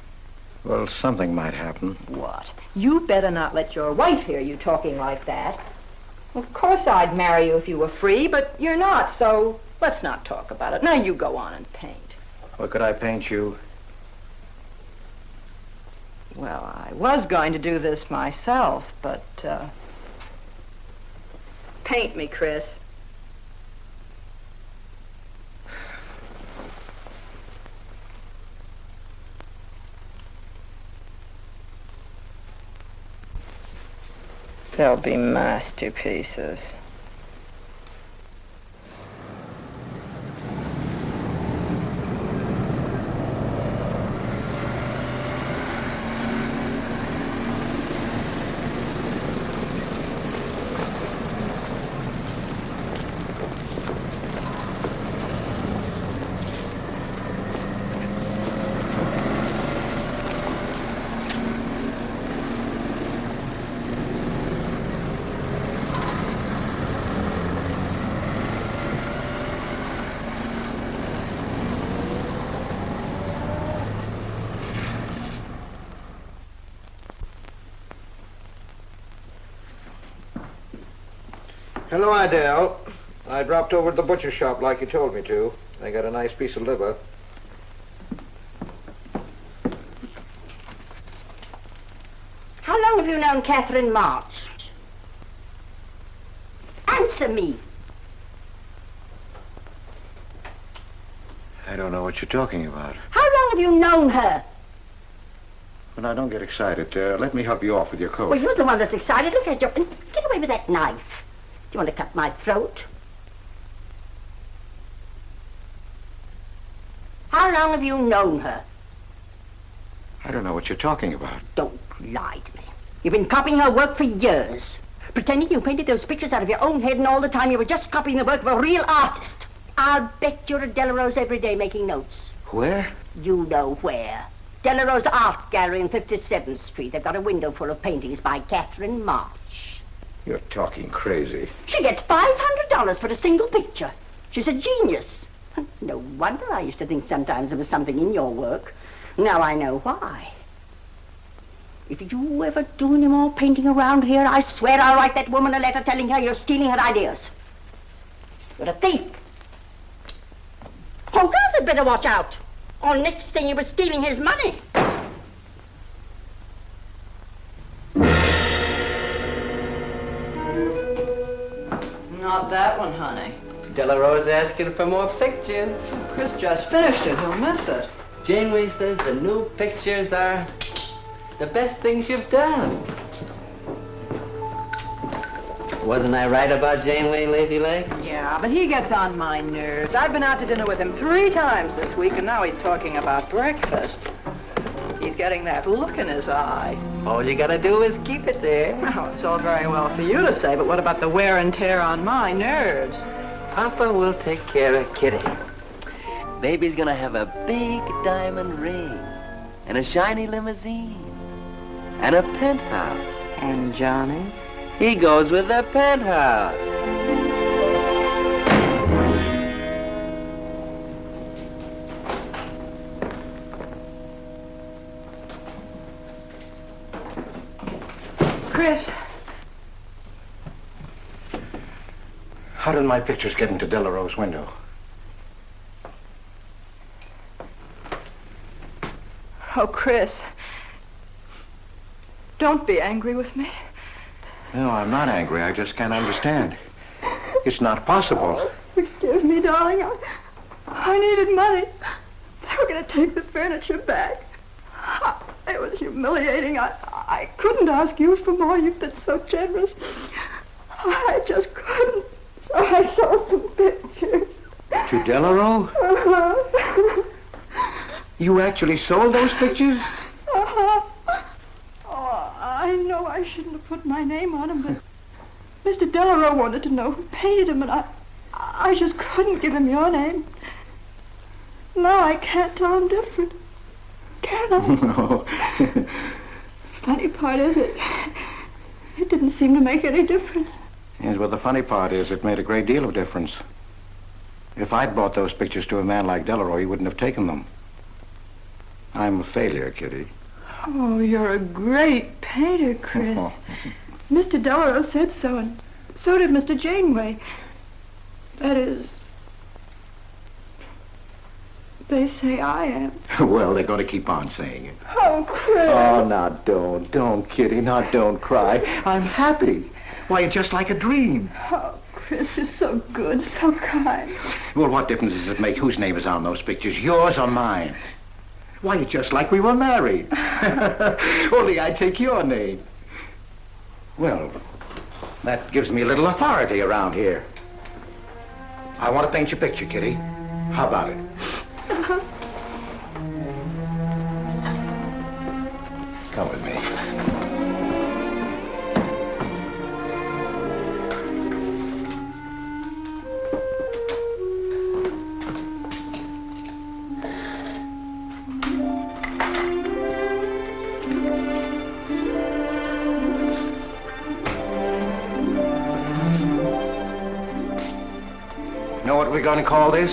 Well, something might happen. What? You better not let your wife hear you talking like that. Of course I'd marry you if you were free, but you're not, so let's not talk about it. Now you go on and paint. Well, could I paint you? Well, I was going to do this myself, but, paint me, Chris. They'll be masterpieces. Hello, Adele. I dropped over to the butcher shop like you told me to. They got a nice piece of liver. How long have you known Catherine March? Answer me. I don't know what you're talking about. How long have you known her? But now, don't get excited. Let me help you off with your coat. Well, you're the one that's excited. Look at you. Get away with that knife. Do you want to cut my throat? How long have you known her? I don't know what you're talking about. Don't lie to me. You've been copying her work for years. Pretending you painted those pictures out of your own head, and all the time you were just copying the work of a real artist. I'll bet you're at Delarose every day making notes. Where? You know where. Delarose Art Gallery on 57th Street. They've got a window full of paintings by Catherine March. You're talking crazy. She gets $500 for a single picture. She's a genius. No wonder I used to think sometimes there was something in your work. Now I know why. If you ever do any more painting around here, I swear I'll write that woman a letter telling her you're stealing her ideas. You're a thief. Oh, God, they'd better watch out. Or next thing you were stealing his money. Not that one, honey. Delarose asking for more pictures. Chris just finished it. He'll miss it. Janeway says the new pictures are the best things you've done. Wasn't I right about Janeway, Lazy Legs? Yeah, but he gets on my nerves. I've been out to dinner with him 3 times this week, and now he's talking about breakfast. He's getting that look in his eye. All you gotta do is keep it there. Well, it's all very well for you to say, but what about the wear and tear on my nerves? Papa will take care of Kitty. Baby's gonna have a big diamond ring, and a shiny limousine, and a penthouse. And Johnny? He goes with the penthouse. Chris. How did my pictures get into Delarose's window? Oh, Chris. Don't be angry with me. No, I'm not angry. I just can't understand. It's not possible. Forgive me, darling. I needed money. They were going to take the furniture back. It was humiliating. I couldn't ask you for more. You've been so generous. I just couldn't. So I sold some pictures. To Delarose? Uh-huh. You actually sold those pictures? Uh-huh. Oh, I know I shouldn't have put my name on them, but Mr. Delarose wanted to know who painted them, and I just couldn't give him your name. Now I can't tell him different. Can I? No. Funny part is it didn't seem to make any difference. Yes, well, the funny part is it made a great deal of difference. If I'd brought those pictures to a man like Delarose, he wouldn't have taken them. I'm a failure, Kitty. Oh, you're a great painter, Chris. Mr. Delarose said so, and so did Mr. Janeway. That is, they say I am. Well, they're going to keep on saying it. Oh, Chris. Oh, now don't, Kitty. Now don't cry. I'm happy. Why, it's just like a dream. Oh, Chris, you're so good, so kind. Well, what difference does it make whose name is on those pictures, yours or mine? Why, it's just like we were married. Only I take your name. Well, that gives me a little authority around here. I want to paint your picture, Kitty. How about it? Come with me. Know what we're going to call this?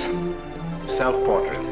Self-portrait.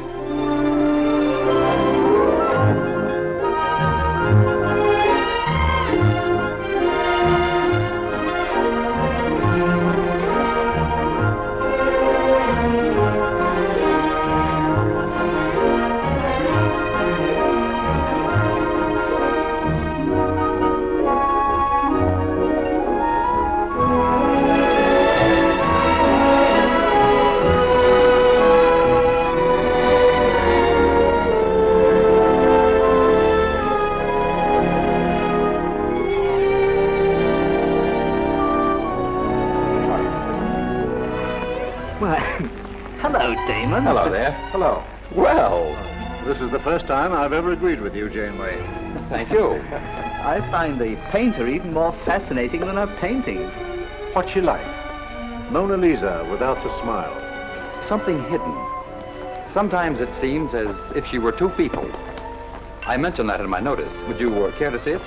Hello. Well, This is the first time I've ever agreed with you, Janeway. thank you. I find the painter even more fascinating than her painting. What's she like? Mona Lisa without the smile. Something hidden. Sometimes it seems as if she were two people. I mentioned that in my notice. Would you care to see it?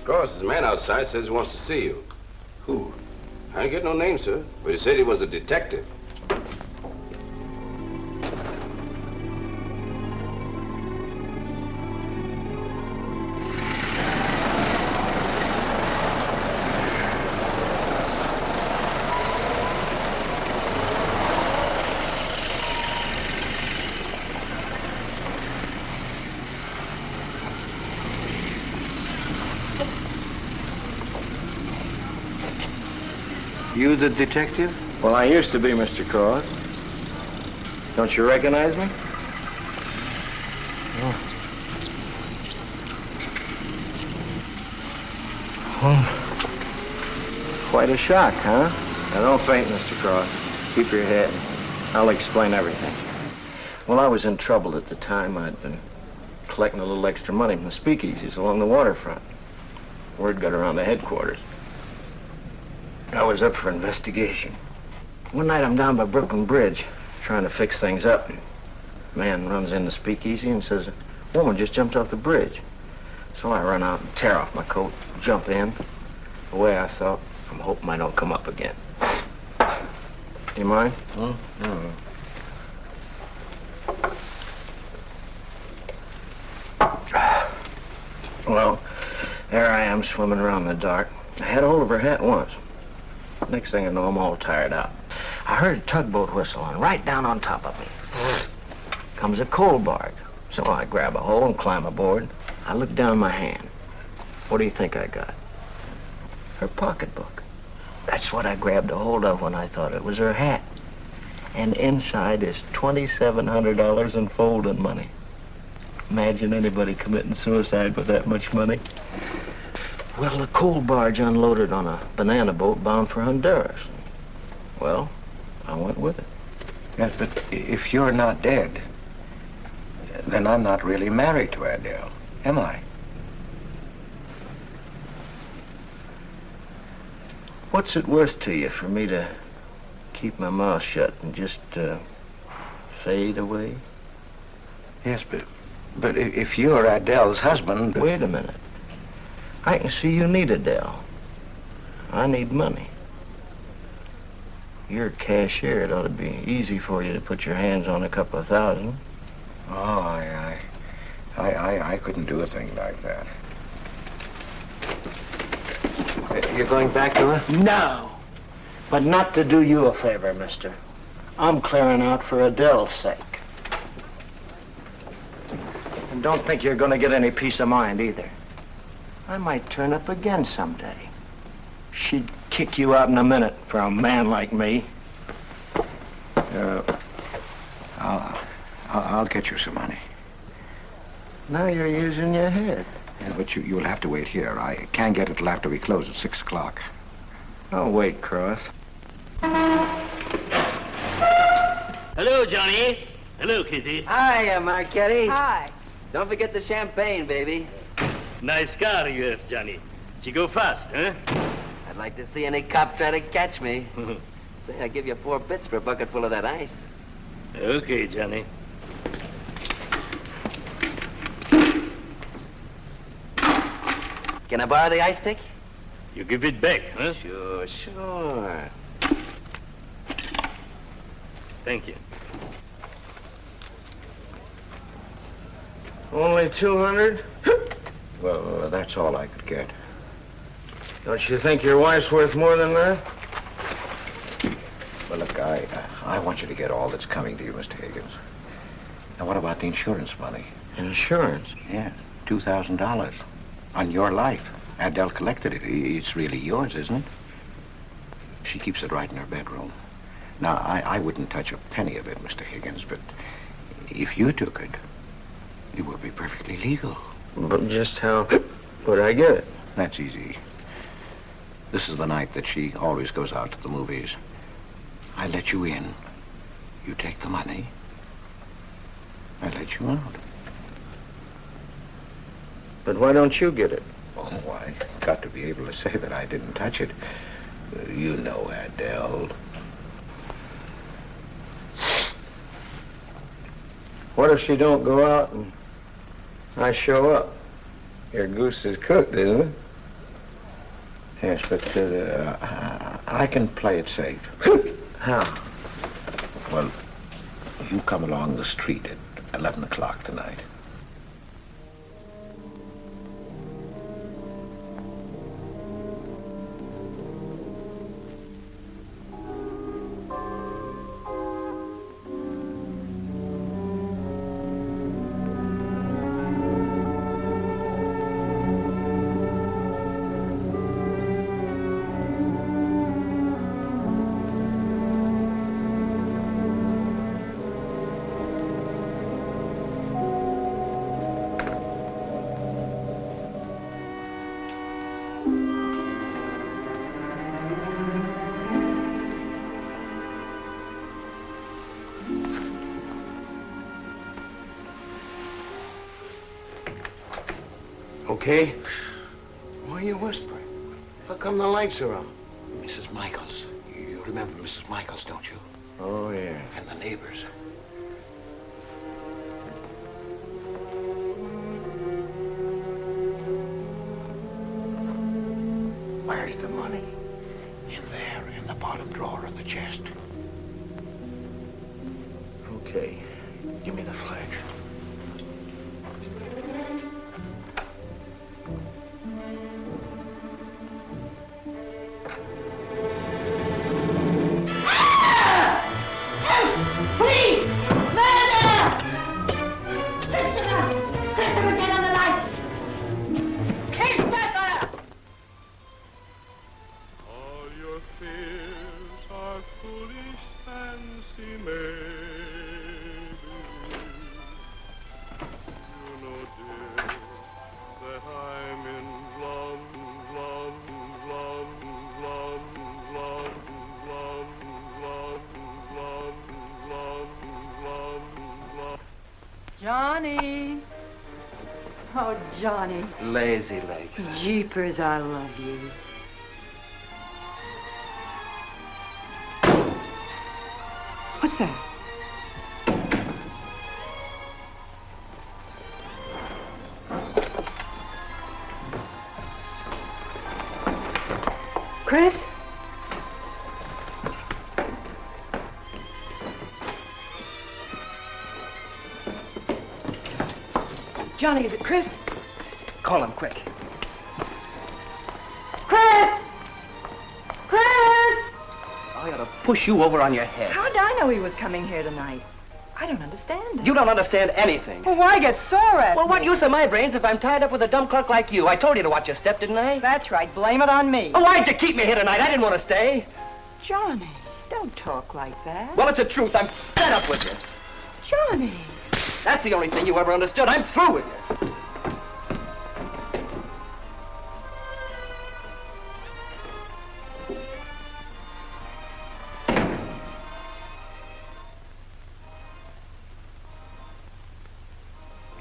Cross, his man outside says he wants to see you. Who? I didn't get no name, sir, but he said he was a detective. You the detective? Well, I used to be, Mr. Cross. Don't you recognize me? Oh. Well, quite a shock, huh? Now, don't faint, Mr. Cross. Keep your head. I'll explain everything. Well, I was in trouble at the time. I'd been collecting a little extra money from the speakeasies along the waterfront. Word got around to headquarters. I was up for investigation. One night I'm down by Brooklyn Bridge trying to fix things up. A man runs in the speakeasy and says, a woman just jumped off the bridge. So I run out and tear off my coat, jump in. The way I felt, I'm hoping I don't come up again. You mind? No. Well, there I am swimming around in the dark. I had a hold of her hat once. Next thing I know, I'm all tired out. I heard a tugboat whistle, and right down on top of me comes a coal barge. So I grab a hole and climb aboard. I look down my hand. What do you think I got? Her pocketbook. That's what I grabbed a hold of when I thought it was her hat. And inside is $2,700 in folding money. Imagine anybody committing suicide with that much money. Well, the coal barge unloaded on a banana boat bound for Honduras. Well, I went with it. Yes, but if you're not dead, then I'm not really married to Adele, am I? What's it worth to you for me to keep my mouth shut and just fade away? Yes, but if you're Adele's husband... Wait a minute. I can see you need Adele. I need money. You're a cashier. It ought to be easy for you to put your hands on a couple of thousand. Oh, I couldn't do a thing like that. You're going back to her? No. But not to do you a favor, mister. I'm clearing out for Adele's sake. And don't think you're going to get any peace of mind either. I might turn up again someday. She'd kick you out in a minute for a man like me. I'll get you some money. Now you're using your head. Yeah, but you'll have to wait here. I can't get it till after we close at 6 o'clock. I'll wait, Cross. Hello, Johnny. Hello, Kitty. Hiya, Marquetti. Hi. Don't forget the champagne, baby. Nice car you have, Johnny. She go fast, huh? I'd like to see any cop try to catch me. Say, I'll give you 4 bits for a bucket full of that ice. Okay, Johnny. Can I borrow the ice pick? You give it back, huh? Sure. Thank you. Only 200? Well, that's all I could get. Don't you think your wife's worth more than that? Well, look, I want you to get all that's coming to you, Mr. Higgins. Now, what about the insurance money? Insurance? Yeah, $2,000 on your life. Adele collected it. It's really yours, isn't it? She keeps it right in her bedroom. Now, I wouldn't touch a penny of it, Mr. Higgins, but if you took it, it would be perfectly legal. But just how would I get it? That's easy. This is the night that she always goes out to the movies. I let you in. You take the money. I let you out. But why don't you get it? Oh, I got to be able to say that I didn't touch it. You know, Adele. What if she don't go out and I show up? Your goose is cooked, isn't it? Yes, but I can play it safe. How? Well, you come along the street at 11 o'clock tonight. Okay? Why are you whispering? How come the lights are on? Mrs. Michaels. You remember Mrs. Michaels, don't you? Oh, yeah. And the neighbors. Where's the money? In there, in the bottom drawer of the chest. Okay. Give me the flash. Please! Murder! Christopher! Christopher, get on the lights! Christopher! All your fears are foolish fancy maybe. You know, dear, that I'm in love, love, love, love, love, love, love, love, love, love, love. Johnny. Oh, Johnny. Lazy legs. Jeepers, I love you. What's that? Chris? Johnny, is it Chris? Call him quick. Chris! Chris! I ought to push you over on your head. How did I know he was coming here tonight? I don't understand it. You don't understand anything. Well, why get sore at Well, me? what use are my brains if I'm tied up with a dumb clerk like you? I told you to watch your step, didn't I? That's right. Blame it on me. Oh, why'd you keep me here tonight? I didn't want to stay. Johnny, don't talk like that. Well, it's the truth. I'm fed up with you. Johnny. That's the only thing you ever understood. I'm through with you.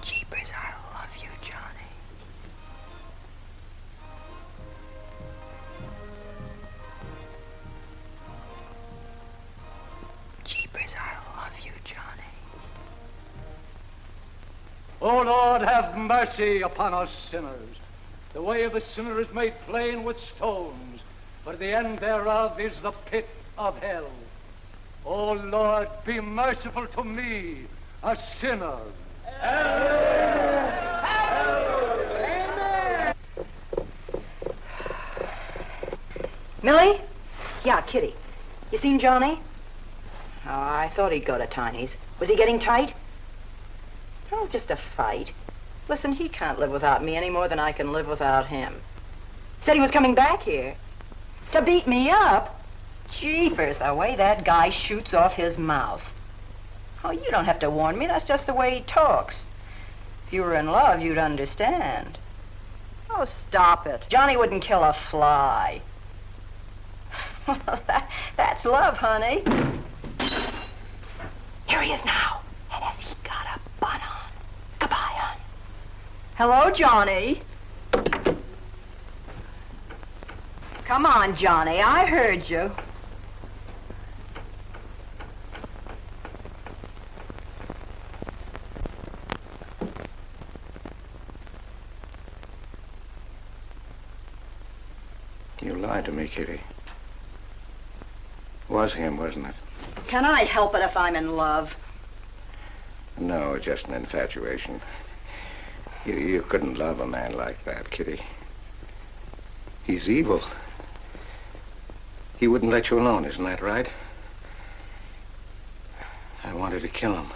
Jeepers, I love you, Johnny. Jeepers, I love you, Johnny. O Lord, have mercy upon us sinners. The way of a sinner is made plain with stones, but the end thereof is the pit of hell. O Lord, be merciful to me, a sinner. Millie? Yeah, Kitty. You seen Johnny? Oh, I thought he'd go to Tiny's. Was he getting tight? Oh, just a fight. Listen, he can't live without me any more than I can live without him. Said he was coming back here. To beat me up? Jeepers, the way that guy shoots off his mouth. Oh, you don't have to warn me. That's just the way he talks. If you were in love, you'd understand. Oh, stop it. Johnny wouldn't kill a fly. That's love, honey. Here he is now. And has he got a bun on? Goodbye, hon. Hello, Johnny. Come on, Johnny. I heard you. You lied to me, Kitty. It was him, wasn't it? Can I help it if I'm in love? No, just an infatuation. You couldn't love a man like that, Kitty. He's evil. He wouldn't let you alone, isn't that right? I wanted to kill him.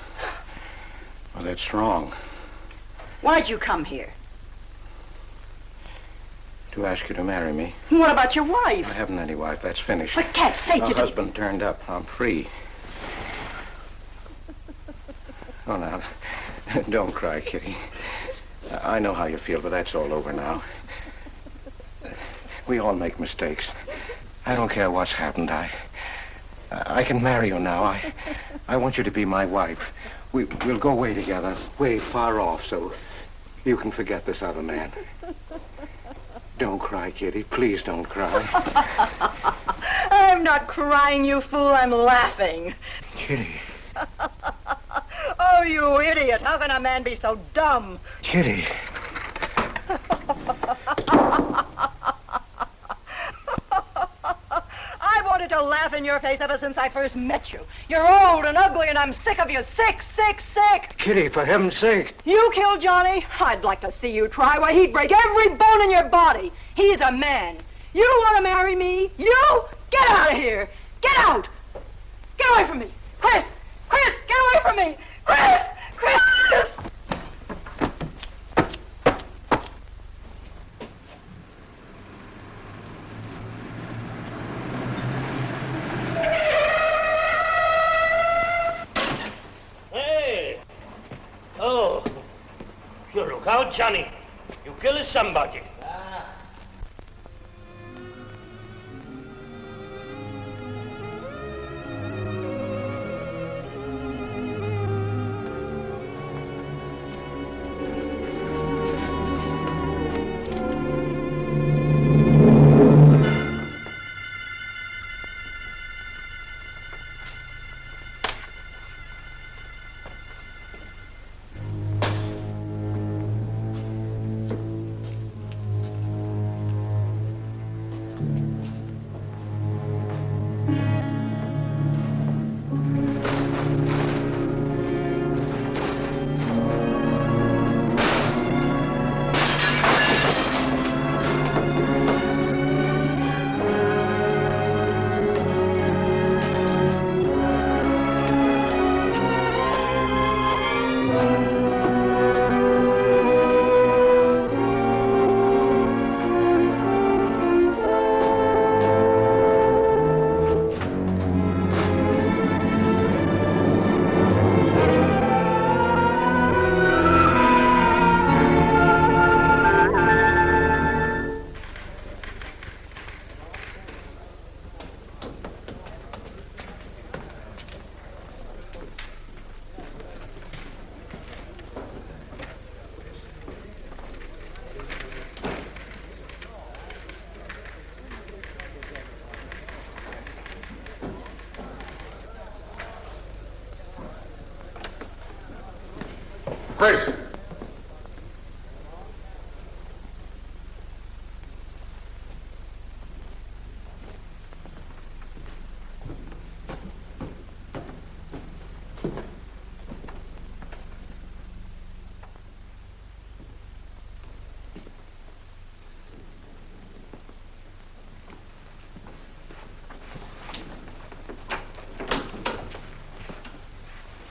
Well, that's wrong. Why'd you come here? To ask you to marry me. What about your wife? I haven't any wife. That's finished. For cat's sake, My you husband turned up. I'm free. Oh, now, don't cry, Kitty. I know how you feel, but that's all over now. We all make mistakes. I don't care what's happened. I can marry you now. I want you to be my wife. We'll go away together, way far off, so you can forget this other man. Don't cry, Kitty. Please don't cry. I'm not crying, you fool. I'm laughing. Kitty. Oh, you idiot. How can a man be so dumb? Kitty. I wanted to laugh in your face ever since I first met you. You're old and ugly, and I'm sick of you. Sick, sick, sick. Kitty, for heaven's sake. You killed Johnny? I'd like to see you try. Why, he'd break every bone in your body. He's a man. You don't want to marry me? You? Get out of here. Get out. Get away from me. Chris! Chris, get away from me. Chris! Chris! Hey! Oh, you look out, Johnny. You kill somebody. Chris!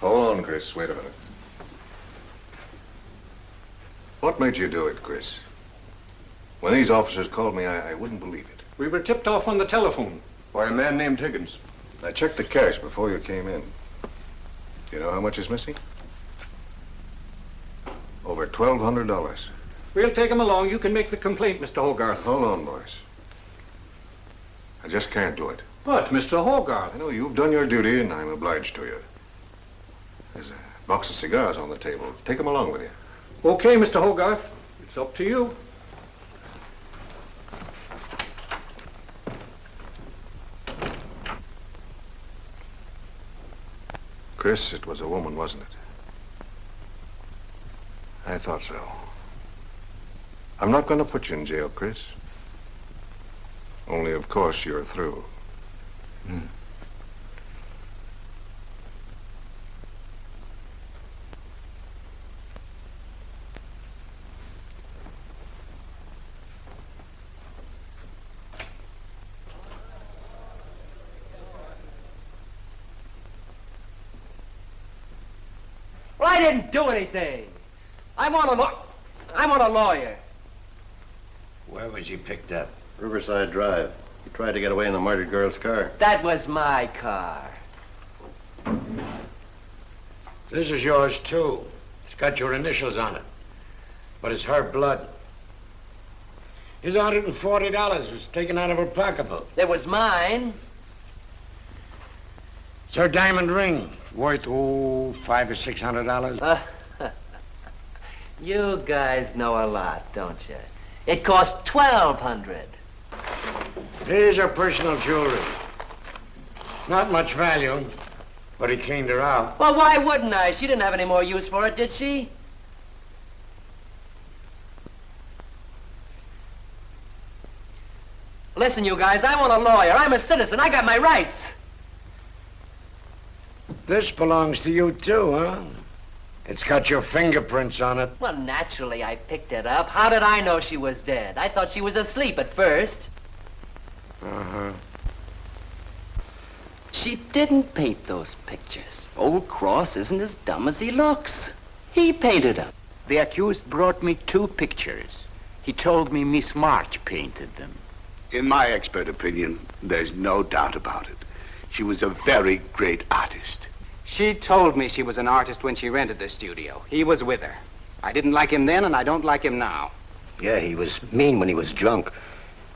Hold on, Chris. Wait a minute. What made you do it, Chris? When these officers called me, I wouldn't believe it. We were tipped off on the telephone. Why, a man named Higgins. I checked the cash before you came in. You know how much is missing? Over $1,200. We'll take him along. You can make the complaint, Mr. Hogarth. Hold on, boys. I just can't do it. But, Mr. Hogarth... I know you've done your duty, and I'm obliged to you. There's a box of cigars on the table. Take them along with you. Okay, Mr. Hogarth. It's up to you. Chris, it was a woman, wasn't it? I thought so. I'm not going to put you in jail, Chris. Only, of course, you're through. Well, I didn't do anything. I want a lawyer. Where was he picked up? Riverside Drive. He tried to get away in the murdered girl's car. That was my car. This is yours, too. It's got your initials on it. But it's her blood. His $140 was taken out of her pocketbook. It was mine. It's her diamond ring. Worth, $500 or $600. You guys know a lot, don't you? It cost $1,200. Here's her personal jewelry. Not much value, but he cleaned her out. Well, why wouldn't I? She didn't have any more use for it, did she? Listen, you guys, I want a lawyer. I'm a citizen. I got my rights. This belongs to you, too, huh? It's got your fingerprints on it. Well, naturally, I picked it up. How did I know she was dead? I thought she was asleep at first. Uh-huh. She didn't paint those pictures. Old Cross isn't as dumb as he looks. He painted them. The accused brought me 2 pictures. He told me Miss March painted them. In my expert opinion, there's no doubt about it. She was a very great artist. She told me she was an artist when she rented the studio. He was with her. I didn't like him then, and I don't like him now. Yeah, he was mean when he was drunk.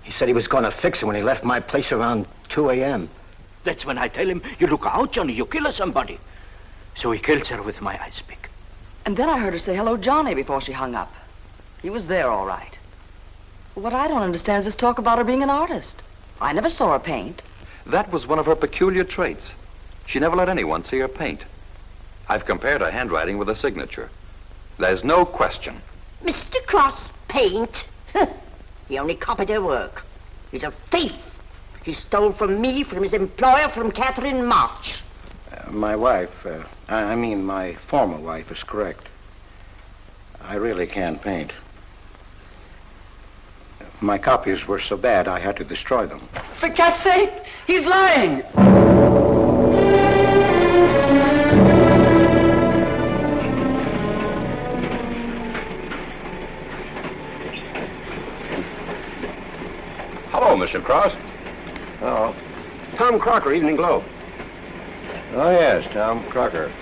He said he was going to fix her when he left my place around 2 a.m. That's when I tell him, you look out, Johnny, you kill somebody. So he kills her with my ice pick. And then I heard her say hello, Johnny, before she hung up. He was there, all right. What I don't understand is this talk about her being an artist. I never saw her paint. That was one of her peculiar traits. She never let anyone see her paint. I've compared her handwriting with a signature. There's no question. Mr. Cross paint? He only copied her work. He's a thief. He stole from me, from his employer, from Catherine March. My wife, I mean my former wife, is correct. I really can't paint. My copies were so bad I had to destroy them. For cat's sake, he's lying! Hello, Mr. Cross. Oh. Tom Crocker, Evening Globe. Oh, yes, Tom Crocker.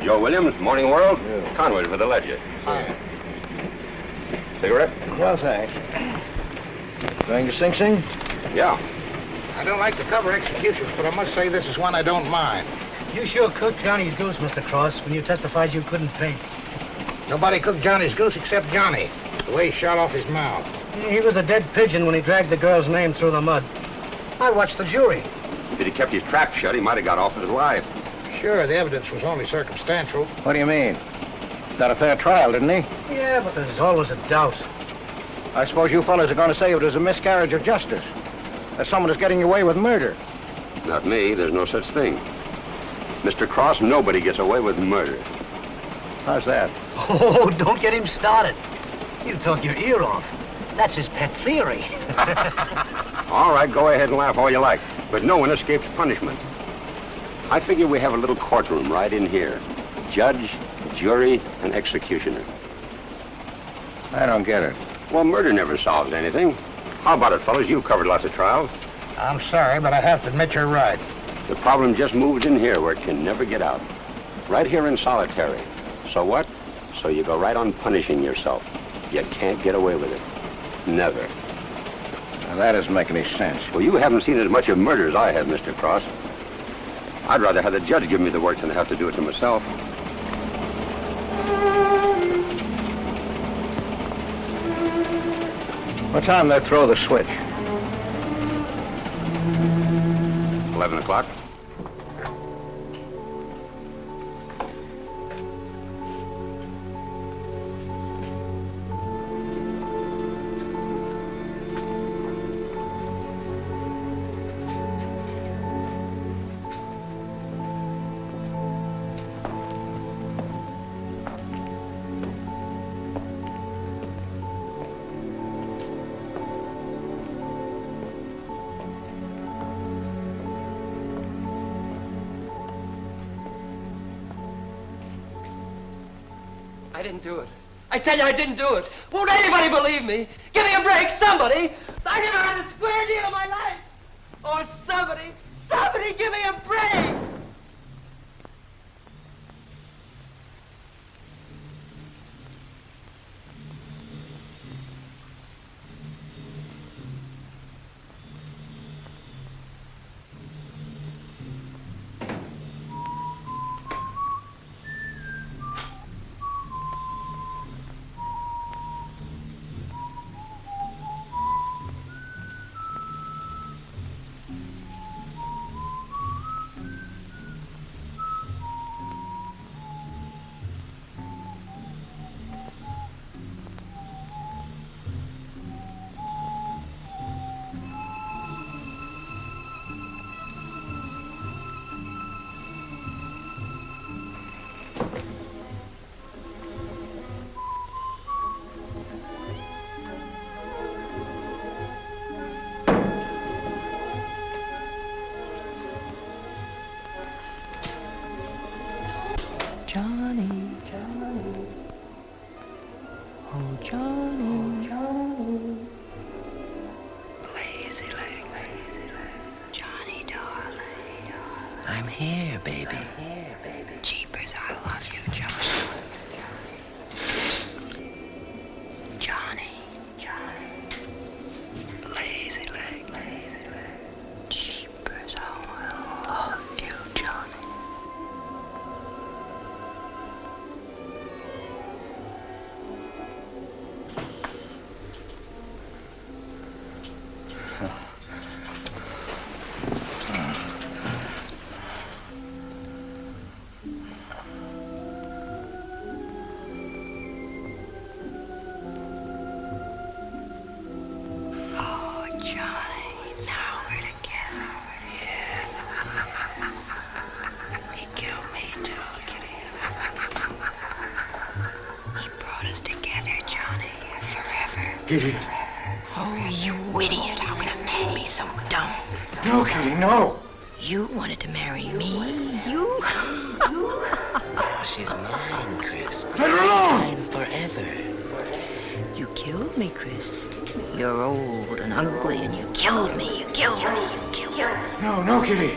Joe Williams, Morning World. Yeah. Conway for the Ledger. Cigarette? Well, thanks. Going to Sing Sing? Yeah. I don't like to cover executions, but I must say this is one I don't mind. You sure cooked Johnny's goose, Mr. Cross, when you testified you couldn't paint. Nobody cooked Johnny's goose except Johnny. The way he shot off his mouth. He was a dead pigeon when he dragged the girl's name through the mud. I watched the jury. If he'd kept his trap shut, he might have got off with his life. Sure, the evidence was only circumstantial. What do you mean? Got a fair trial, didn't he? Yeah, but there's always a doubt. I suppose you fellas are going to say it was a miscarriage of justice. That someone is getting away with murder. Not me. There's no such thing. Mr. Cross, nobody gets away with murder. How's that? Oh, don't get him started. He'll talk your ear off. That's his pet theory. All right, go ahead and laugh all you like, but no one escapes punishment. I figure we have a little courtroom right in here. Judge, jury, and executioner. I don't get it. Well, murder never solves anything. How about it, fellas? You've covered lots of trials. I'm sorry, but I have to admit you're right. The problem just moved in here where it can never get out. Right here in solitary. So what? So you go right on punishing yourself. You can't get away with it. Never. Now, that doesn't make any sense. Well, you haven't seen as much of murder as I have, Mr. Cross. I'd rather have the judge give me the work than have to do it to myself. What time they throw the switch? 11 o'clock. I didn't do it. I tell you, I didn't do it. Won't anybody believe me? Give me a break, somebody. I never had a square deal in my life. Oh, somebody give me a break. Johnny, Johnny, oh Johnny, Johnny, Lazy legs. Johnny, darling. I'm here, baby. Jeepers, I love you, Johnny. Johnny, Johnny. Lazy legs. Jeepers, I love you, Johnny. Oh, Johnny, now we're together. He killed me too, Kitty. He brought us together, Johnny, forever. Kitty. Oh, you idiot. How can a man be so dumb? No, Kitty, no. You wanted to marry me. You. Oh, she's mine, Chris. Let her alone! Mine forever. You killed me, Chris. You're old and ugly, and you killed me. You killed me. You killed me. No, no, Kitty.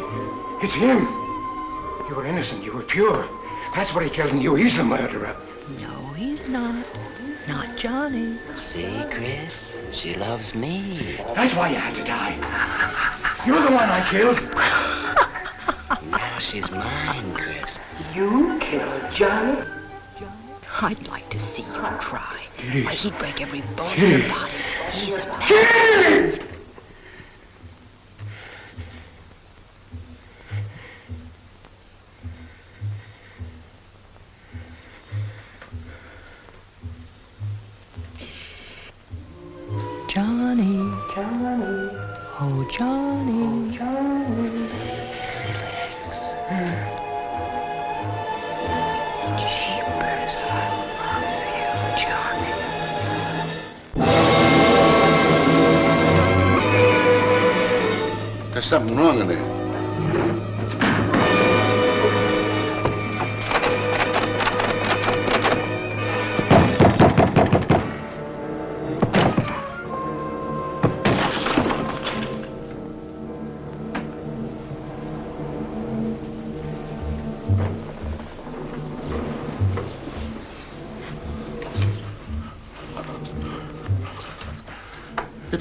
It's him. You were innocent. You were pure. That's what he killed in you. He's the murderer. No, he's not. Not Johnny. See, Chris? She loves me. That's why you had to die. You're the one I killed. Now she's mine, Chris. You killed Johnny? I'd like to see you try. Kitty. Why, he'd break every bone in Kitty. your body. He's a man. Kitty! Johnny, Johnny, oh Johnny, Johnny. Jeepers, I love you, Johnny. There's something wrong in there.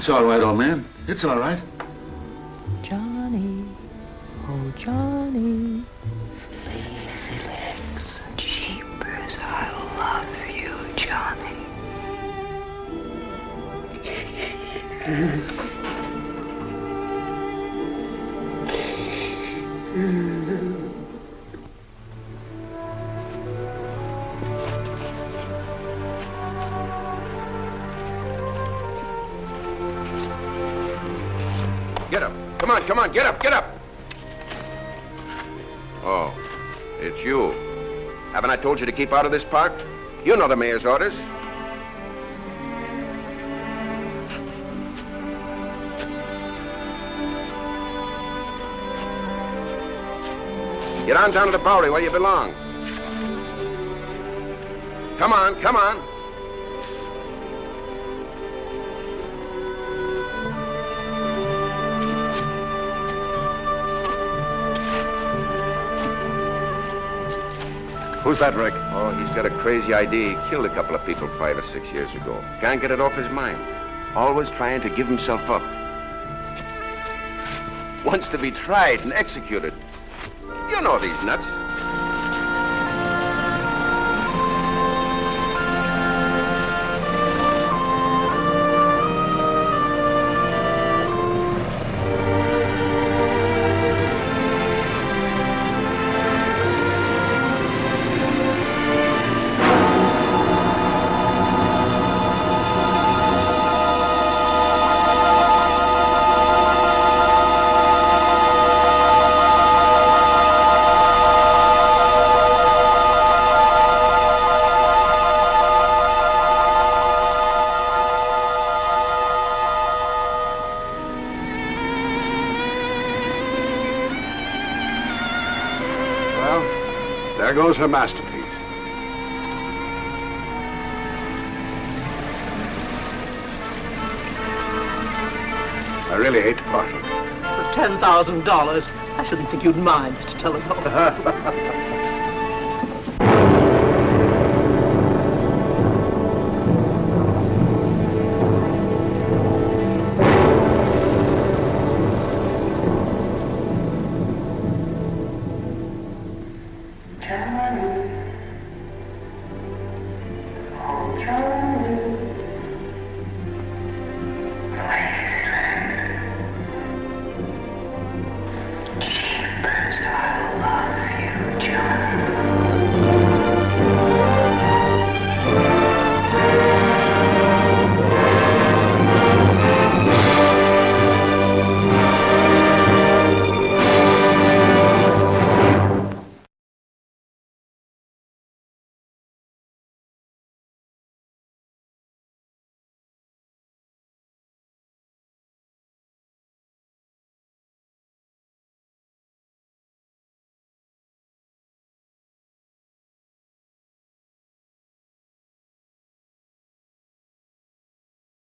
It's all right, old man. It's all right. Johnny, oh Johnny. Lazy legs, jeepers, I love you, Johnny. Get up. Come on, come on. Get up, get up. Oh, it's you. Haven't I told you to keep out of this park? You know the mayor's orders. Get on down to the Bowery where you belong. Come on, come on. Who's that, Rick? Oh, he's got a crazy idea. He killed a couple of people 5 or 6 years ago. Can't get it off his mind. Always trying to give himself up. Wants to be tried and executed. You know these nuts. There goes her masterpiece. I really hate to part with it. For $10,000, I shouldn't think you'd mind, Mr. Telephone.